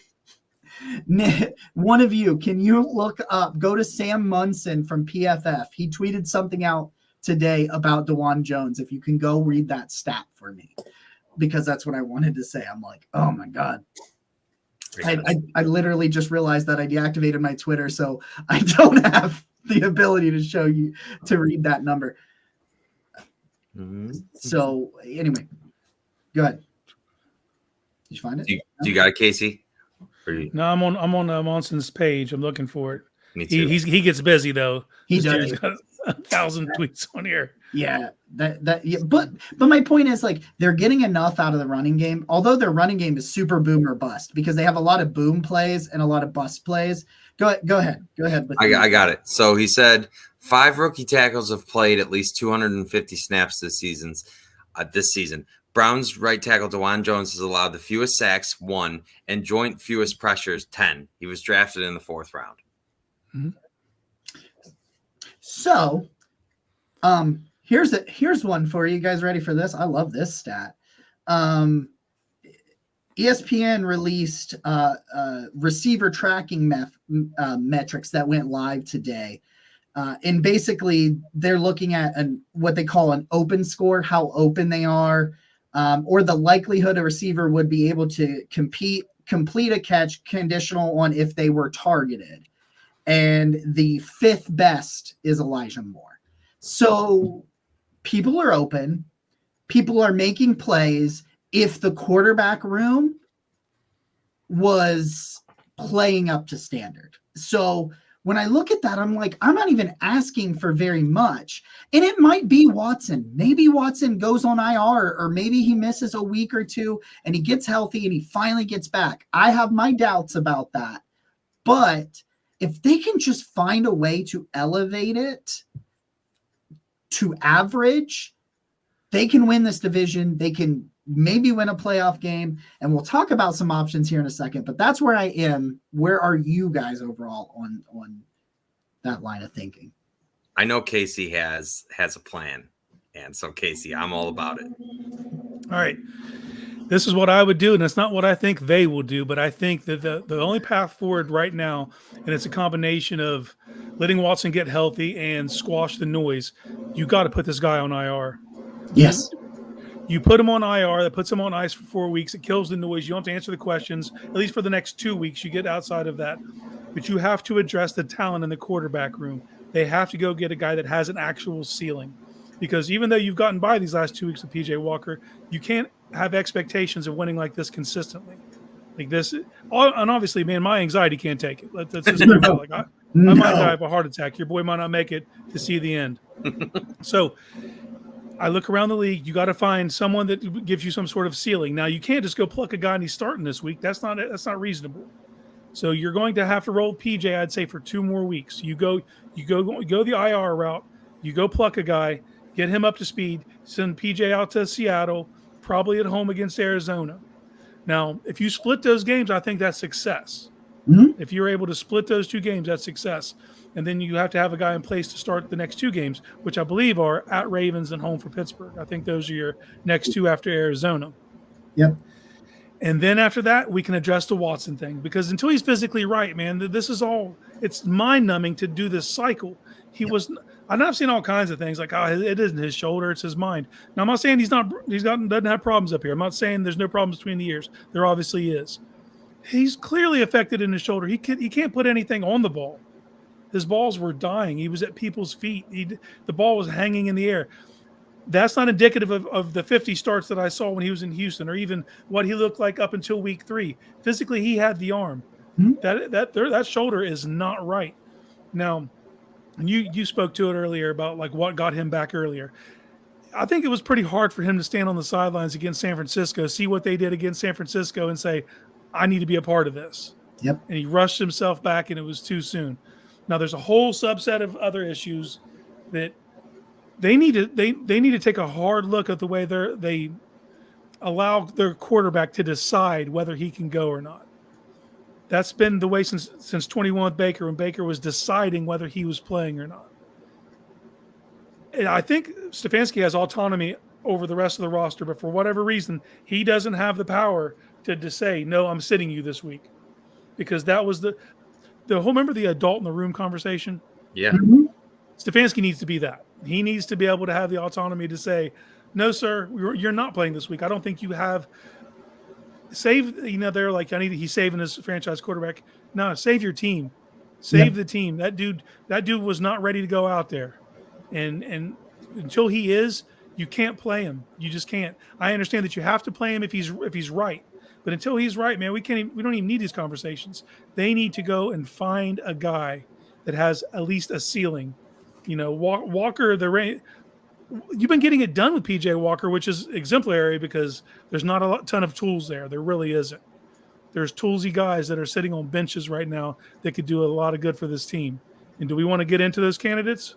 Speaker 2: one of you, can you look up, go to Sam Munson from PFF. He tweeted something out today about Dawand Jones. If you can go read that stat for me, because that's what I wanted to say. I'm like, oh my God. I literally just realized that I deactivated my Twitter, so I don't have the ability to show you, to read that number. So anyway, go ahead. Did you find it?
Speaker 3: Do you got it, Casey?
Speaker 4: No, I'm on Monson's page. I'm looking for it.
Speaker 3: Me too.
Speaker 4: He gets busy though.
Speaker 2: He does.
Speaker 4: He's got 1,000 tweets on here.
Speaker 2: Yeah, but my point is, like, they're getting enough out of the running game. Although their running game is super boom or bust, because they have a lot of boom plays and a lot of bust plays. Go ahead.
Speaker 3: I got it. So he said 5 rookie tackles have played at least 250 snaps this season. Browns right tackle Dawand Jones has allowed the fewest sacks, 1, and joint fewest pressures, 10. He was drafted in the 4th round.
Speaker 4: Mm-hmm.
Speaker 2: So, here's one for you. You guys ready for this? I love this stat. ESPN released receiver tracking metrics that went live today. And basically, they're looking at what they call an open score, how open they are, or the likelihood a receiver would be able to complete a catch, conditional on if they were targeted. And the 5th best is Elijah Moore. So people are open. People are making plays. If the quarterback room was playing up to standard. So when I look at that, I'm like, I'm not even asking for very much. And it might be Watson. Maybe Watson goes on IR, or maybe he misses a week or 2 and he gets healthy and he finally gets back. I have my doubts about that. But if they can just find a way to elevate it to average, they can win this division. They can maybe win a playoff game, and we'll talk about some options here in a second, but that's where I am. Where are you guys overall on that line of thinking?
Speaker 3: I know Casey has a plan, and so Casey, I'm all about it.
Speaker 4: All right. This is what I would do, and it's not what I think they will do, but I think that the only path forward right now, and it's a combination of letting Watson get healthy and squash the noise, you got to put this guy on IR.
Speaker 2: Yes.
Speaker 4: You put him on IR, that puts him on ice for 4 weeks. It kills the noise. You don't have to answer the questions, at least for the next 2 weeks. You get outside of that. But you have to address the talent in the quarterback room. They have to go get a guy that has an actual ceiling. Because even though you've gotten by these last 2 weeks with PJ Walker, you can't have expectations of winning like this consistently. Like this, and obviously, man, my anxiety can't take it. Let's just be real. Like I might die of a heart attack. Your boy might not make it to see the end. So I look around the league. You got to find someone that gives you some sort of ceiling. Now you can't just go pluck a guy and he's starting this week. That's not reasonable. So you're going to have to roll PJ, I'd say, for 2 more weeks. You go the IR route. You go pluck a guy, get him up to speed, send PJ out to Seattle, probably at home against Arizona. Now, if you split those games, I think that's success.
Speaker 2: Mm-hmm.
Speaker 4: If you're able to split those 2 games, that's success. And then you have to have a guy in place to start the next 2 games, which I believe are at Ravens and home for Pittsburgh. I think those are your next 2 after Arizona.
Speaker 2: Yep.
Speaker 4: And then after that, we can address the Watson thing, because until he's physically right, man, it's mind-numbing to do this cycle. I've seen all kinds of things like, it isn't his shoulder, it's his mind. Now, I'm not saying doesn't have problems up here. I'm not saying there's no problems between the ears. There obviously is. He's clearly affected in his shoulder. He can't put anything on the ball. His balls were dying. He was at people's feet. The ball was hanging in the air. That's not indicative of the 50 starts that I saw when he was in Houston, or even what he looked like up until week 3. Physically, he had the arm.
Speaker 2: Mm-hmm.
Speaker 4: That shoulder is not right. Now, you spoke to it earlier about like what got him back earlier. I think it was pretty hard for him to stand on the sidelines against San Francisco, see what they did against San Francisco, and say, I need to be a part of this.
Speaker 2: Yep.
Speaker 4: And he rushed himself back, and it was too soon. Now, there's a whole subset of other issues that they need to take a hard look at the way they allow their quarterback to decide whether he can go or not. That's been the way since 21 with Baker, when Baker was deciding whether he was playing or not. And I think Stefanski has autonomy over the rest of the roster, but for whatever reason, he doesn't have the power to say, no, I'm sitting you this week. Because that was the whole, remember the adult in the room conversation?
Speaker 3: Yeah.
Speaker 2: Mm-hmm.
Speaker 4: Stefanski needs to be that. He needs to be able to have the autonomy to say, no, sir, you're not playing this week. I don't think you have they're like, he's saving his franchise quarterback. No, save your team. Save the team. That dude was not ready to go out there. And until he is, you can't play him. You just can't. I understand that you have to play him if he's right. But until he's right, man, we don't even need these conversations. They need to go and find a guy that has at least a ceiling. Walker, you've been getting it done with PJ Walker, which is exemplary because there's not a ton of tools there. There really isn't. There's toolsy guys that are sitting on benches right now that could do a lot of good for this team. And do we want to get into those candidates?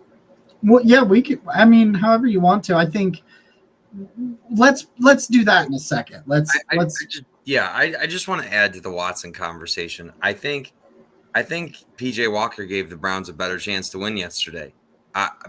Speaker 2: Well, yeah, we could. I mean, however you want to. I think let's do that in a second.
Speaker 3: I just want to add to the Watson conversation. I think PJ Walker gave the Browns a better chance to win yesterday.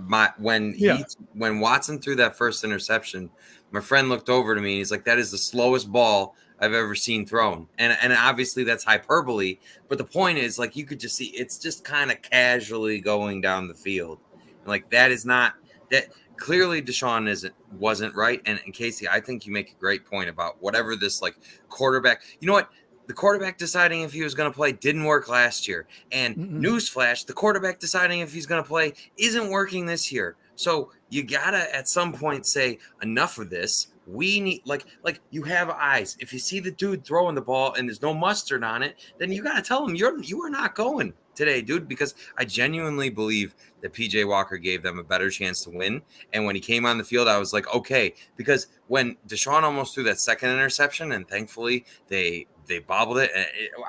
Speaker 3: When Watson threw that first interception, my friend looked over to me and he's like, that is the slowest ball I've ever seen thrown. And obviously that's hyperbole, but the point is, like, you could just see it's just kind of casually going down the field. Like, that is not that clearly Deshaun wasn't right. And Casey, I think you make a great point about whatever this like quarterback, you know what? The quarterback deciding if he was going to play didn't work last year. And newsflash, the quarterback deciding if he's going to play isn't working this year. So you got to at some point say, enough of this. We need like you have eyes. If you see the dude throwing the ball and there's no mustard on it, then you got to tell him you are not going today, dude, because I genuinely believe that PJ Walker gave them a better chance to win. And when he came on the field, I was like, okay, because when Deshaun almost threw that second interception and thankfully they bobbled it,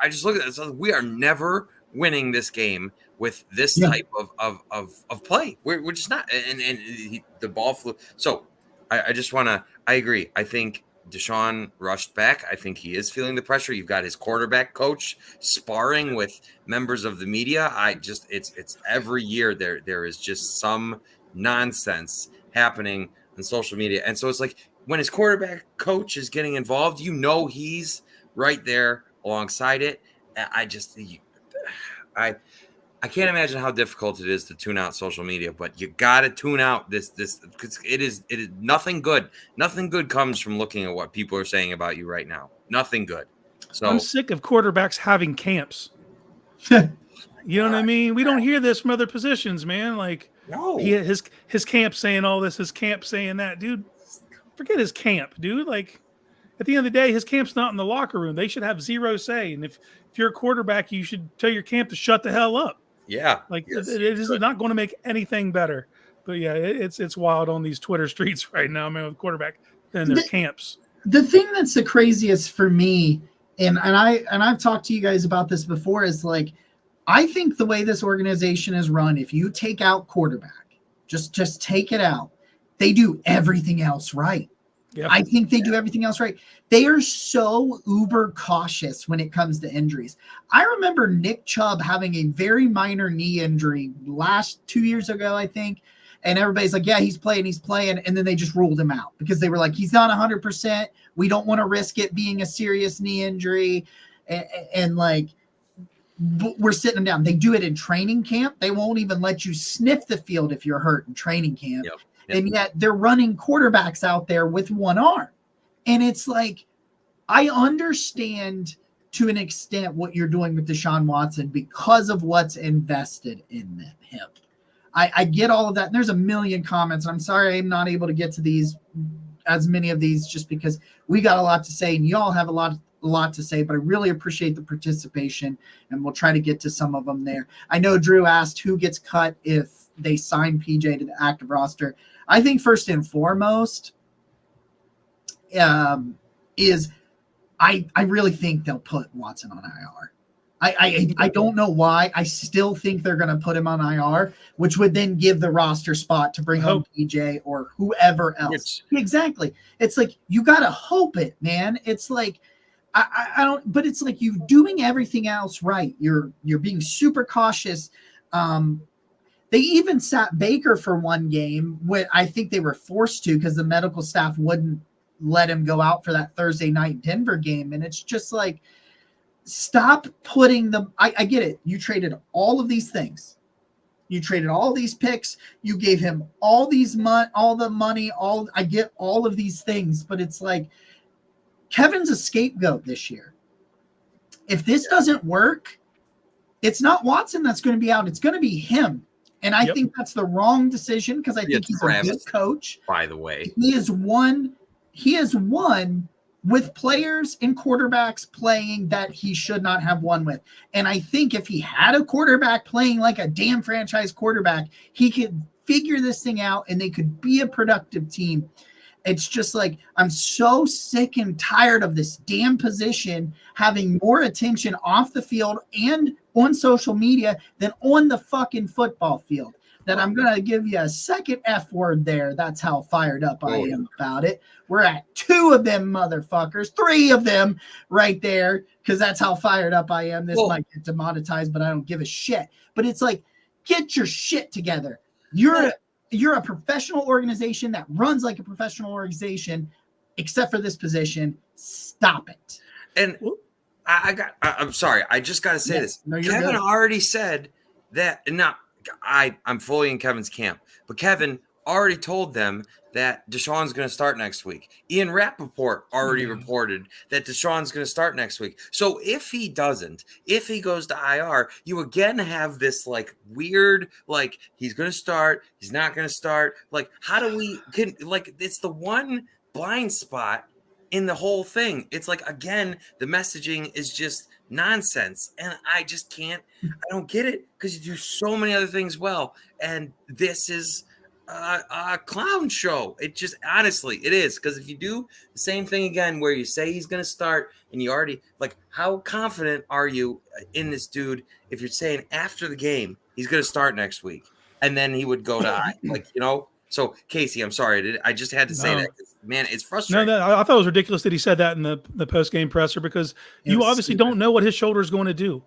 Speaker 3: I just look at it. So we are never winning this game with this type of play. We're just not. And the ball flew. So I agree. I think Deshaun rushed back. I think he is feeling the pressure. You've got his quarterback coach sparring with members of the media. It's every year there is just some nonsense happening on social media. And so it's like when his quarterback coach is getting involved, he's right there alongside it. I can't imagine how difficult it is to tune out social media, but you got to tune out this because it is nothing good. Nothing good comes from looking at what people are saying about you right now. Nothing good. So
Speaker 4: I'm sick of quarterbacks having camps. You know what I mean? We don't hear this from other positions, man. Like,
Speaker 3: no,
Speaker 4: his camp saying all this, his camp saying that, dude. Forget his camp, dude. Like, at the end of the day, his camp's not in the locker room. They should have zero say. And if you're a quarterback, you should tell your camp to shut the hell up.
Speaker 3: Yeah,
Speaker 4: like
Speaker 3: yes,
Speaker 4: it is not going to make anything better. But yeah, it's wild on these Twitter streets right now, man, with quarterback and their camps.
Speaker 2: The thing that's the craziest for me, and I've talked to you guys about this before, is like, I think the way this organization is run, if you take out quarterback, just take it out, they do everything else right. Yep. I think they do everything else right. They are so uber cautious when it comes to injuries. I remember Nick Chubb having a very minor knee injury 2 years ago, I think. And everybody's like, yeah, he's playing. And then they just ruled him out because they were like, he's not 100%. We don't want to risk it being a serious knee injury. And like, we're sitting them down. They do it in training camp. They won't even let you sniff the field if you're hurt in training camp. Yep. And yet they're running quarterbacks out there with one arm. And it's like, I understand to an extent what you're doing with Deshaun Watson because of what's invested in him. I get all of that. And there's a million comments. I'm sorry I'm not able to get to as many of these just because we got a lot to say and y'all have a lot to say, but I really appreciate the participation and we'll try to get to some of them there. I know Drew asked who gets cut if they sign PJ to the active roster. I think first and foremost is I really think they'll put Watson on IR. I don't know why. I still think they're going to put him on IR, which would then give the roster spot to bring home PJ or whoever else. Exactly. It's like, you got to hope it, man. It's like, I don't, but it's like you doing everything else right. You're being super cautious. They even sat Baker for one game when I think they were forced to because the medical staff wouldn't let him go out for that Thursday night Denver game. And it's just like, stop putting I get it. You traded all of these things. You traded all these picks. You gave him all the money, I get all of these things, but it's like Kevin's a scapegoat this year. If this doesn't work, it's not Watson that's going to be out. It's going to be him. And I think that's the wrong decision because I think he's a good coach. By the way, he has won with players and quarterbacks playing that he should not have won with. And I think if he had a quarterback playing like a damn franchise quarterback, he could figure this thing out and they could be a productive team. It's just like, I'm so sick and tired of this damn position having more attention off the field and on social media than on the fucking football field. That I'm going to give you a second F word there. That's how fired up I am about it. We're at 2 of them motherfuckers, 3 of them right there, because that's how fired up I am. This might get demonetized, but I don't give a shit. But it's like, get your shit together. You're a professional organization that runs like a professional organization, except for this position. Stop it.
Speaker 3: And I'm sorry. I just got to say this. No, Kevin already said that. I'm fully in Kevin's camp, but Kevin already told them that Deshaun's going to start next week. Ian Rappaport already reported that Deshaun's going to start next week. So if he goes to IR, you again have this like weird, like he's going to start, he's not going to start. Like, how do it's the one blind spot in the whole thing. It's like, again, the messaging is just nonsense. And I just I don't get it because you do so many other things well. And this is a clown show. It just, honestly, it is. Because if you do the same thing again, where you say he's going to start and you already, like, how confident are you in this dude if you're saying after the game, he's going to start next week and then he would go to, So, Casey, I'm sorry. I just had to say that. Man, it's frustrating.
Speaker 4: No, I thought it was ridiculous that he said that in the post-game presser because you obviously don't know what his shoulder is going to do.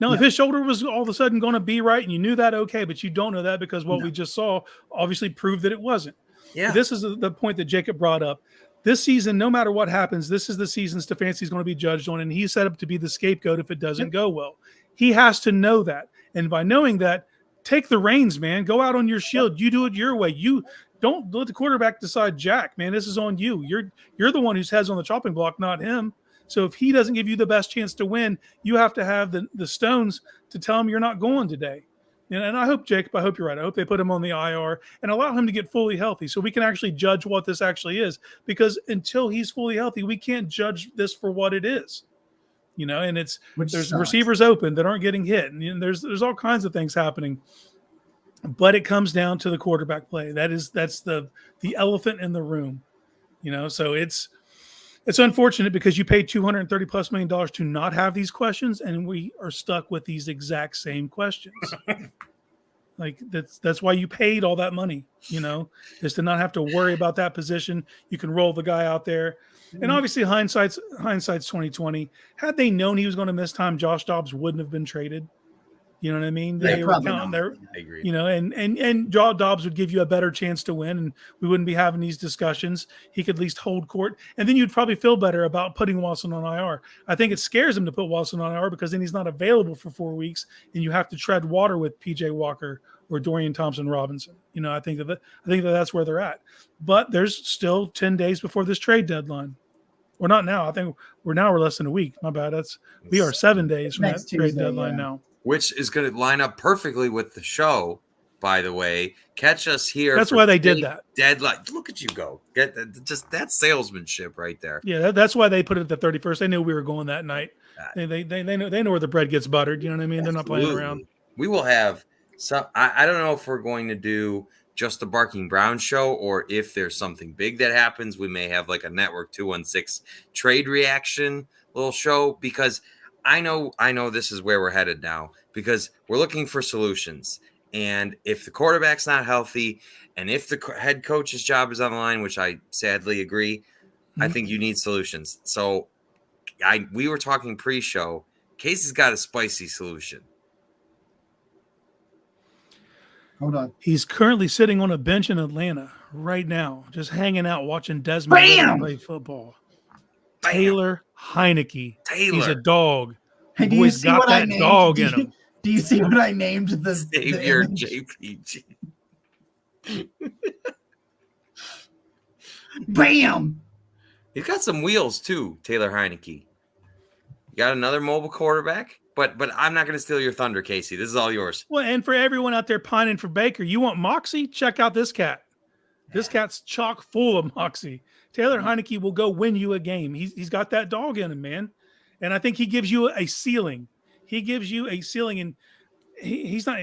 Speaker 4: Now, if his shoulder was all of a sudden going to be right and you knew that, okay, but you don't know that because what we just saw obviously proved that it wasn't. Yeah. This is the point that Jacob brought up. This season, no matter what happens, this is the season Stefanski's going to be judged on, and he's set up to be the scapegoat if it doesn't go well. He has to know that. And by knowing that, take the reins, man. Go out on your shield. You do it your way. You don't let the quarterback decide jack, man. This is on you. You're the one whose head's on the chopping block, not him. So if he doesn't give you the best chance to win, you have to have the stones to tell him you're not going today. And I hope, Jacob, I hope you're right. I hope they put him on the IR and allow him to get fully healthy so we can actually judge what this actually is. Because until he's fully healthy, we can't judge this for what it is. And there's
Speaker 2: sucks.
Speaker 4: receivers open that aren't getting hit. And there's all kinds of things happening. But it comes down to the quarterback play. That's the elephant in the room. So it's unfortunate because you paid $230+ million to not have these questions, and we are stuck with these exact same questions. Like that's why you paid all that money, is to not have to worry about that position. You can roll the guy out there. And obviously hindsight's 2020. Had they known he was going to miss time, Josh Dobbs wouldn't have been traded. You know what I mean? They were counting there,
Speaker 3: I agree.
Speaker 4: And Josh Dobbs would give you a better chance to win, and we wouldn't be having these discussions. He could at least hold court, and then you'd probably feel better about putting Watson on IR. I think it scares him to put Watson on IR because then he's not available for 4 weeks, and you have to tread water with PJ Walker or Dorian Thompson-Robinson. I think that's where they're at. But there's still 10 days before this trade deadline. We're not now. I think we're less than a week. My bad. We are 7 days from that trade deadline now.
Speaker 3: Which is going to line up perfectly with the show, by the way. Catch us here.
Speaker 4: That's why they did that.
Speaker 3: Deadline. Look at you go. Get just that salesmanship right there.
Speaker 4: Yeah, that's why they put it at the 31st. They knew we were going that night. They know where the bread gets buttered. You know what I mean? They're not playing around.
Speaker 3: We will have some. I don't know if we're going to do just the Barking Brown show or if there's something big that happens. We may have like a Network 216 trade reaction little show because I know this is where we're headed now because we're looking for solutions. And if the quarterback's not healthy and if the head coach's job is on the line, which I sadly agree, I think you need solutions. So we were talking pre-show. Casey's got a spicy solution.
Speaker 2: Hold on.
Speaker 4: He's currently sitting on a bench in Atlanta right now, just hanging out watching Desmond Ridder play football.
Speaker 3: Bam.
Speaker 4: Taylor Heineke.
Speaker 3: Taylor.
Speaker 4: He's a dog.
Speaker 2: Hey, do you see
Speaker 4: got
Speaker 2: what
Speaker 4: that
Speaker 2: I named?
Speaker 4: dog in him.
Speaker 2: Do you see what I named the
Speaker 3: Savior
Speaker 2: image?
Speaker 3: JPG?
Speaker 2: Bam!
Speaker 3: He's got some wheels too, Taylor Heineke. You got another mobile quarterback, but I'm not going to steal your thunder, Casey. This is all yours.
Speaker 4: Well, and for everyone out there pining for Baker, you want moxie? Check out this cat. This cat's chock full of moxie. Taylor Heineke will go win you a game. He's got that dog in him, man. And I think he gives you a ceiling. He gives you a ceiling, and he's not.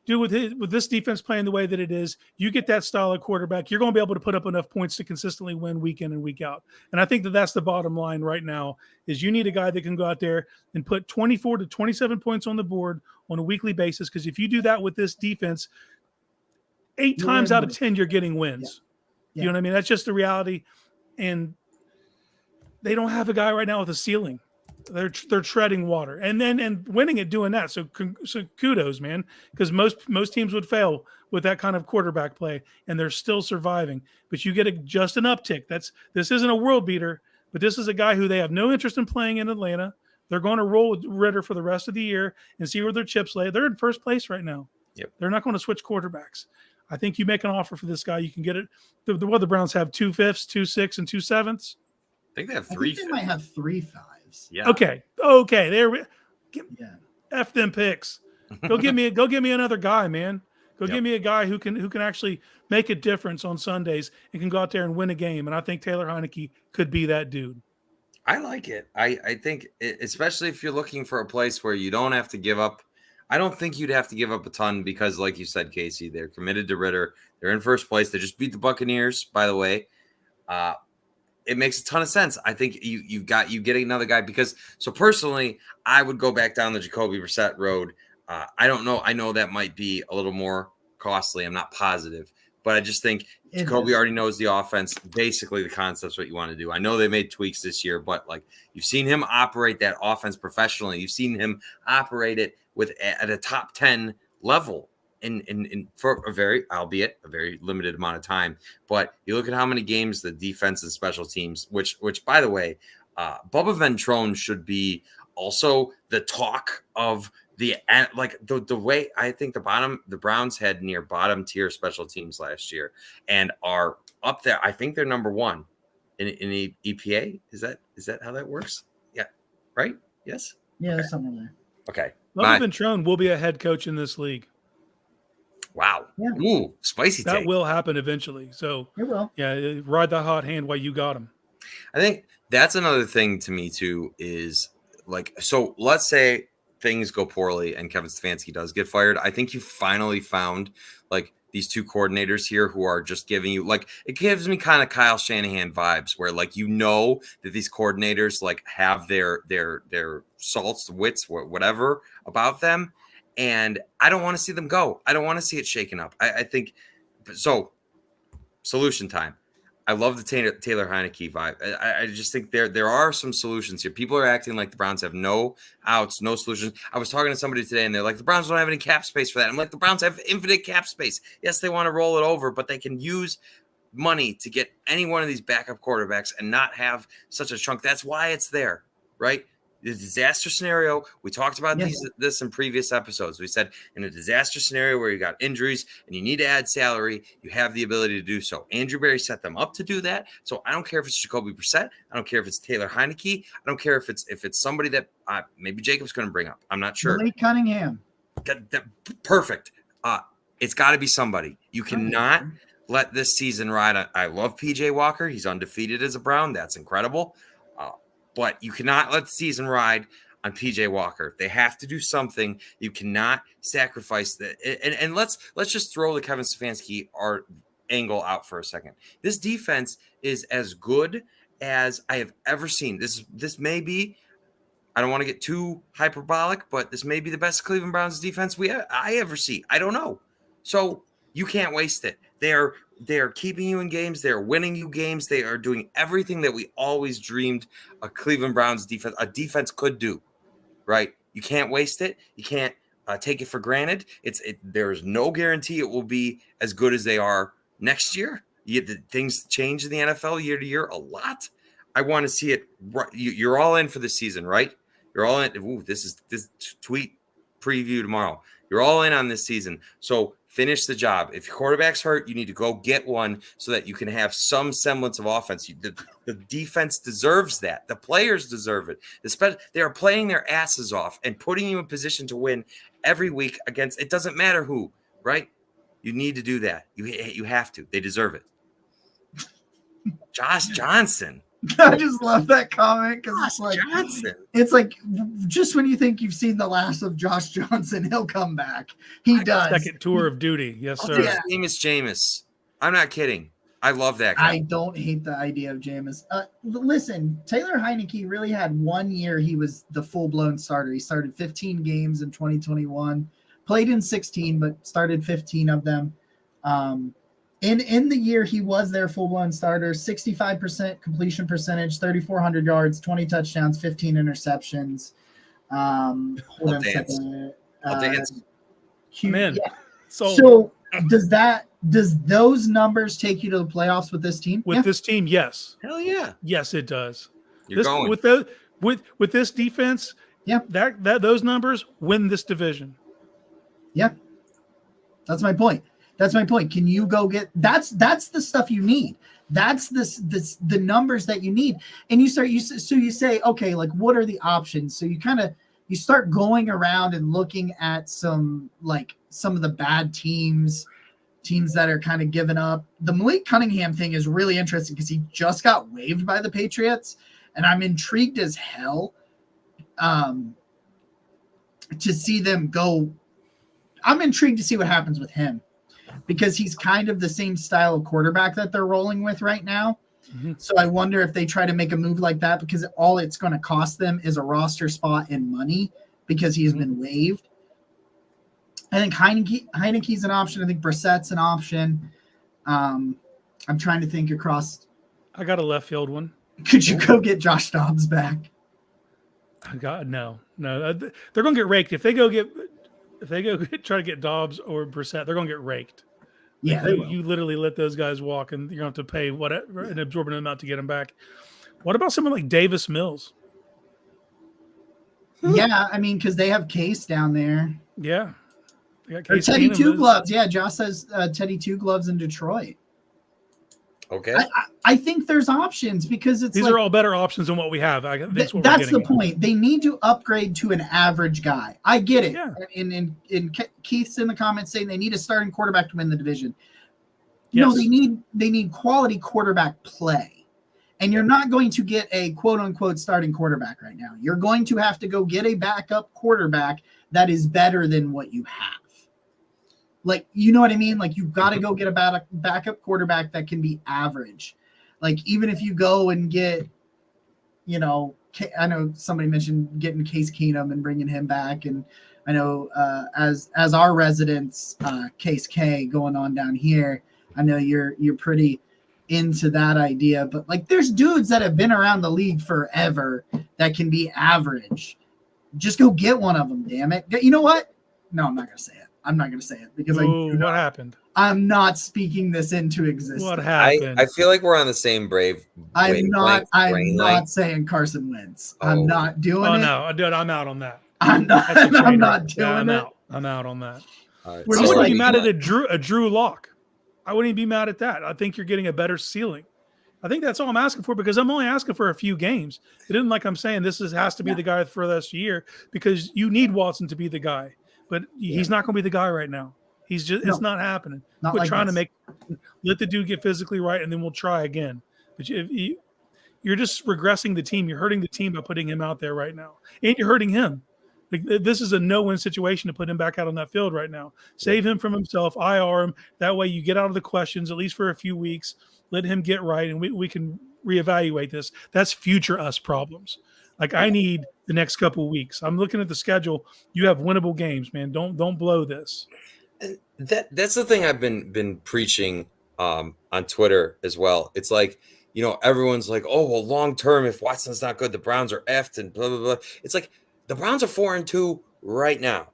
Speaker 4: Dude, with this defense playing the way that it is, you get that style of quarterback, you're going to be able to put up enough points to consistently win week in and week out. And I think that's the bottom line right now is you need a guy that can go out there and put 24 to 27 points on the board on a weekly basis. Because if you do that with this defense, 8 times out of 10, you're getting wins. Yeah. You know what I mean? That's just the reality. And they don't have a guy right now with a ceiling. They're treading water and winning it doing that. So kudos, man, because most teams would fail with that kind of quarterback play, and they're still surviving. But you get just an uptick. This isn't a world beater, but this is a guy who they have no interest in playing in Atlanta. They're going to roll with Ridder for the rest of the year and see where their chips lay. They're in first place right now.
Speaker 3: Yep.
Speaker 4: They're not going to switch quarterbacks. I think you make an offer for this guy, you can get it. The Browns have 2 5s, 2 6, and 2 7s.
Speaker 3: I think they have 3.
Speaker 2: I think they might have 3 5s.
Speaker 3: Yeah.
Speaker 4: Okay. There. F them picks. Go give me another guy, man. Give me a guy who can actually make a difference on Sundays and can go out there and win a game. And I think Taylor Heineke could be that dude.
Speaker 3: I like it. I think, especially if you're looking for a place where you don't have to give up. I don't think you'd have to give up a ton because, like you said, Casey, they're committed to Ridder. They're in first place. They just beat the Buccaneers, by the way. It makes a ton of sense. I think you get another guy because so personally, I would go back down the Jacoby Brissett road. I don't know. I know that might be a little more costly. I'm not positive, but I just think Jacoby already knows the offense. Basically, the concept's what you want to do. I know they made tweaks this year, but like you've seen him operate that offense professionally. You've seen him operate it at a top 10 level. In for albeit a very limited amount of time, but you look at how many games the defense and special teams, which by the way, Bubba Ventrone should be also the talk of the way I think the Browns had near bottom tier special teams last year and are up there. I think they're number 1 in EPA. Is that how that works? Yeah. Right. Yes.
Speaker 2: Yeah,
Speaker 3: okay.
Speaker 2: something there.
Speaker 3: Okay.
Speaker 4: Lovie Ventrone will be a head coach in this league.
Speaker 3: Wow.
Speaker 2: Yeah.
Speaker 3: Ooh, spicy
Speaker 4: That
Speaker 3: take.
Speaker 4: will happen eventually. So
Speaker 2: It will.
Speaker 4: Yeah, ride the hot hand while you got him.
Speaker 3: I think that's another thing to me too is like, so let's say things go poorly and Kevin Stefanski does get fired. I think you finally found like these 2 coordinators here who are just giving you like, it gives me kind of Kyle Shanahan vibes where like, that these coordinators like have their salts, wits, whatever about them. And I don't want to see them go. I don't want to see it shaken up. I think so. Solution time. I love the Taylor Heineke vibe. I just think there are some solutions here. People are acting like the Browns have no outs, no solutions. I was talking to somebody today, and they're like, the Browns don't have any cap space for that. I'm like, the Browns have infinite cap space. Yes, they want to roll it over, but they can use money to get any one of these backup quarterbacks and not have such a chunk. That's why it's there, right? The disaster scenario, we talked about this in previous episodes. We said in a disaster scenario where you got injuries and you need to add salary, you have the ability to do so. Andrew Berry set them up to do that. So I don't care if it's Jacoby Brissett. I don't care if it's Taylor Heineke. I don't care if it's somebody that maybe Jacob's going to bring up. I'm not sure.
Speaker 2: Malik Cunningham.
Speaker 3: Perfect. It's got to be somebody. You cannot let this season ride. I love PJ Walker. He's undefeated as a Brown. That's incredible. But you cannot let the season ride on PJ Walker. They have to do something. You cannot sacrifice that. And let's just throw the Kevin Stefanski angle out for a second. This defense is as good as I have ever seen. This may be, I don't want to get too hyperbolic, but this may be the best Cleveland Browns defense I ever see. I don't know. So you can't waste it. They're keeping you in games. They're winning you games. They are doing everything that we always dreamed a Cleveland Browns defense could do, right? You can't waste it. You can't take it for granted. There's no guarantee it will be as good as they are next year. Things change in the NFL year to year a lot. I want to see it. You're all in for the season, right? You're all in. Ooh, this tweet preview tomorrow. You're all in on this season. So finish the job. If your quarterback's hurt, you need to go get one so that you can have some semblance of offense. The defense deserves that. The players deserve it. They are playing their asses off and putting you in position to win every week against, it doesn't matter who, right? You need to do that. You have to. They deserve it. Josh Johnson.
Speaker 2: I just love that comment because it's like just when you think you've seen the last of Josh Johnson, he'll come back. He does.
Speaker 4: Second tour of duty. Yes, sir.
Speaker 3: Jameis. I'm not kidding. I love that guy.
Speaker 2: I don't hate the idea of Jameis. Listen, Taylor Heineke really had 1 year he was the full-blown starter. He started 15 games in 2021, played in 16, but started 15 of them. In the year he was their full-blown starter, 65% completion percentage, 3,400 yards, 20 touchdowns, 15 interceptions. Hold on a second.
Speaker 4: Man.
Speaker 2: Yeah. So does those numbers take you to the playoffs with this team?
Speaker 4: With this team, yes.
Speaker 3: Hell yeah.
Speaker 4: Yes, it does.
Speaker 3: You're going.
Speaker 4: With this defense, that those numbers win this division.
Speaker 2: Yeah. That's my point. Can you go get that's the stuff you need. That's the numbers that you need. And you say, okay, like what are the options? So you start going around and looking at some of the bad teams that are kind of giving up. The Malik Cunningham thing is really interesting because he just got waived by the Patriots, and I'm intrigued as hell to see them go. I'm intrigued to see what happens with him, because he's kind of the same style of quarterback that they're rolling with right now. Mm-hmm. So I wonder if they try to make a move like that, because all it's going to cost them is a roster spot and money because he's been waived. I think Heineke's an option. I think Brissett's an option. I'm trying to think across.
Speaker 4: I got a left field one.
Speaker 2: Could you go get Josh Dobbs back?
Speaker 4: No. They're going to get raked if they go try to get Dobbs or Brissett. They're going to get raked.
Speaker 2: Yeah,
Speaker 4: you literally let those guys walk, and you're going to have to pay an absorbent amount to get them back. What about someone like Davis Mills?
Speaker 2: Yeah, I mean, because they have Case down there.
Speaker 4: Yeah. They got
Speaker 2: Or
Speaker 4: Case
Speaker 2: Teddy
Speaker 4: Keenum
Speaker 2: Two
Speaker 4: is-
Speaker 2: Gloves. Yeah, Josh says Teddy Two Gloves in Detroit.
Speaker 3: Okay.
Speaker 2: I think there's options because it's
Speaker 4: These
Speaker 2: like,
Speaker 4: are all better options than what we have. I think that's what we're
Speaker 2: that's the
Speaker 4: getting at.
Speaker 2: point. They need to upgrade to an average guy. I get it.
Speaker 4: Yeah.
Speaker 2: In Keith's in the comments saying they need a starting quarterback to win the division.
Speaker 4: Yes.
Speaker 2: No, they need quality quarterback play. And you're not going to get a quote unquote starting quarterback right now. You're going to have to go get a backup quarterback that is better than what you have. Like, you know what I mean? Like, you've got to go get a backup quarterback that can be average. Like, even if you go and get, you know, I know somebody mentioned getting Case Keenum and bringing him back. And I know as our residents, Case K going on down here, I know you're pretty into that idea. But, like, there's dudes that have been around the league forever that can be average. Just go get one of them, damn it. You know what? No, I'm not going to say it. I'm not going to say it because
Speaker 4: What happened?
Speaker 2: I'm not speaking this into existence.
Speaker 4: What happened?
Speaker 3: I feel like we're on the same brave.
Speaker 2: I'm not
Speaker 3: wavelength.
Speaker 2: saying Carson Wentz.
Speaker 3: Oh.
Speaker 2: I'm not doing
Speaker 4: Oh
Speaker 2: it.
Speaker 4: no, dude, I'm out on that.
Speaker 2: I'm not.
Speaker 4: That's a
Speaker 2: I'm
Speaker 4: train
Speaker 2: not
Speaker 4: wreck.
Speaker 2: doing
Speaker 4: Yeah,
Speaker 2: it.
Speaker 4: I'm out on that.
Speaker 3: All right,
Speaker 2: We're
Speaker 4: I
Speaker 2: just
Speaker 4: wouldn't
Speaker 2: like-
Speaker 4: be mad at a Drew Lock. I wouldn't even be mad at that. I think you're getting a better ceiling. I think that's all I'm asking for because I'm only asking for a few games. It isn't like I'm saying has to be the guy for this year because you need Watson to be the guy, but he's not going to be the guy right now. He's just it's not happening.
Speaker 2: Not
Speaker 4: Quit
Speaker 2: like
Speaker 4: trying
Speaker 2: this.
Speaker 4: to let the dude get physically right, and then we'll try again. But you're just regressing the team. You're hurting the team by putting him out there right now, and you're hurting him. Like, this is a no-win situation to put him back out on that field right now. Save him from himself, IR him. That way you get out of the questions, at least for a few weeks. Let him get right, and we can reevaluate this. That's future us problems. Like, I need the next couple of weeks. I'm looking at the schedule. You have winnable games, man. Don't blow this.
Speaker 3: And that's the thing I've been preaching on Twitter as well. It's like, you know, everyone's like, oh, well, long term, if Watson's not good, the Browns are effed and blah, blah, blah. It's like the Browns are 4-2 right now.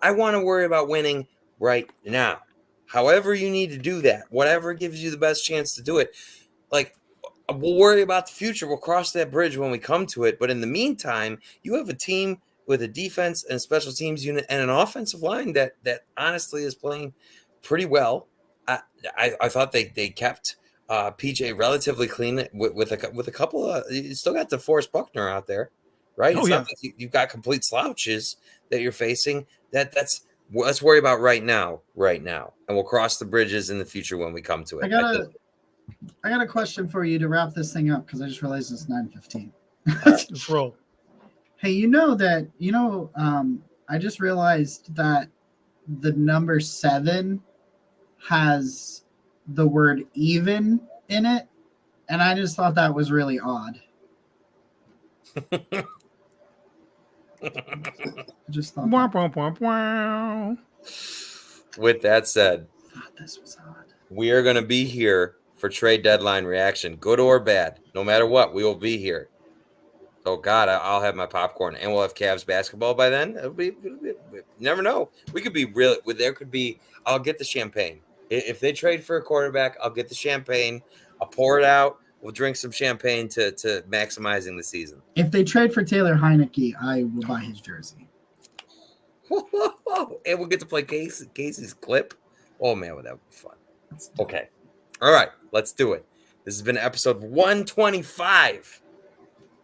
Speaker 3: I want to worry about winning right now. However you need to do that, whatever gives you the best chance to do it. Like, we'll worry about the future. We'll cross that bridge when we come to it. But in the meantime, you have a team with a defense and special teams unit and an offensive line that honestly is playing pretty well. I thought they kept PJ relatively clean with a couple of. You still got DeForest Buckner out there, right? It's not like you've got complete slouches that you're facing. Let's worry about right now, and we'll cross the bridges in the future when we come to it.
Speaker 2: I got a question for you to wrap this thing up because I just realized it's 9:15.
Speaker 4: Let's roll.
Speaker 2: Hey, I just realized that the number 7 has the word even in it, and I just thought that was really odd. Just thought
Speaker 4: Wah, wah, wah, wah.
Speaker 3: With that said,
Speaker 2: this was odd.
Speaker 3: we are going to be here for trade deadline reaction, good or bad. No matter what, we will be here. Oh, God, I'll have my popcorn, and we'll have Cavs basketball by then. It'll be never know. We could be real. There could be – I'll get the champagne. If they trade for a quarterback, I'll get the champagne. I'll pour it out. We'll drink some champagne to maximizing the season.
Speaker 2: If they trade for Taylor Heineke, I will buy his jersey.
Speaker 3: And we'll get to play Casey's clip. Oh, man, well, that would be fun. Okay. All right, let's do it. This has been episode 125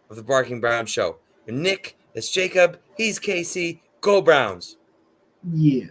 Speaker 3: of the Barking Brown Show. And Nick, it's Jacob. He's Casey. Go Browns.
Speaker 2: Yeah.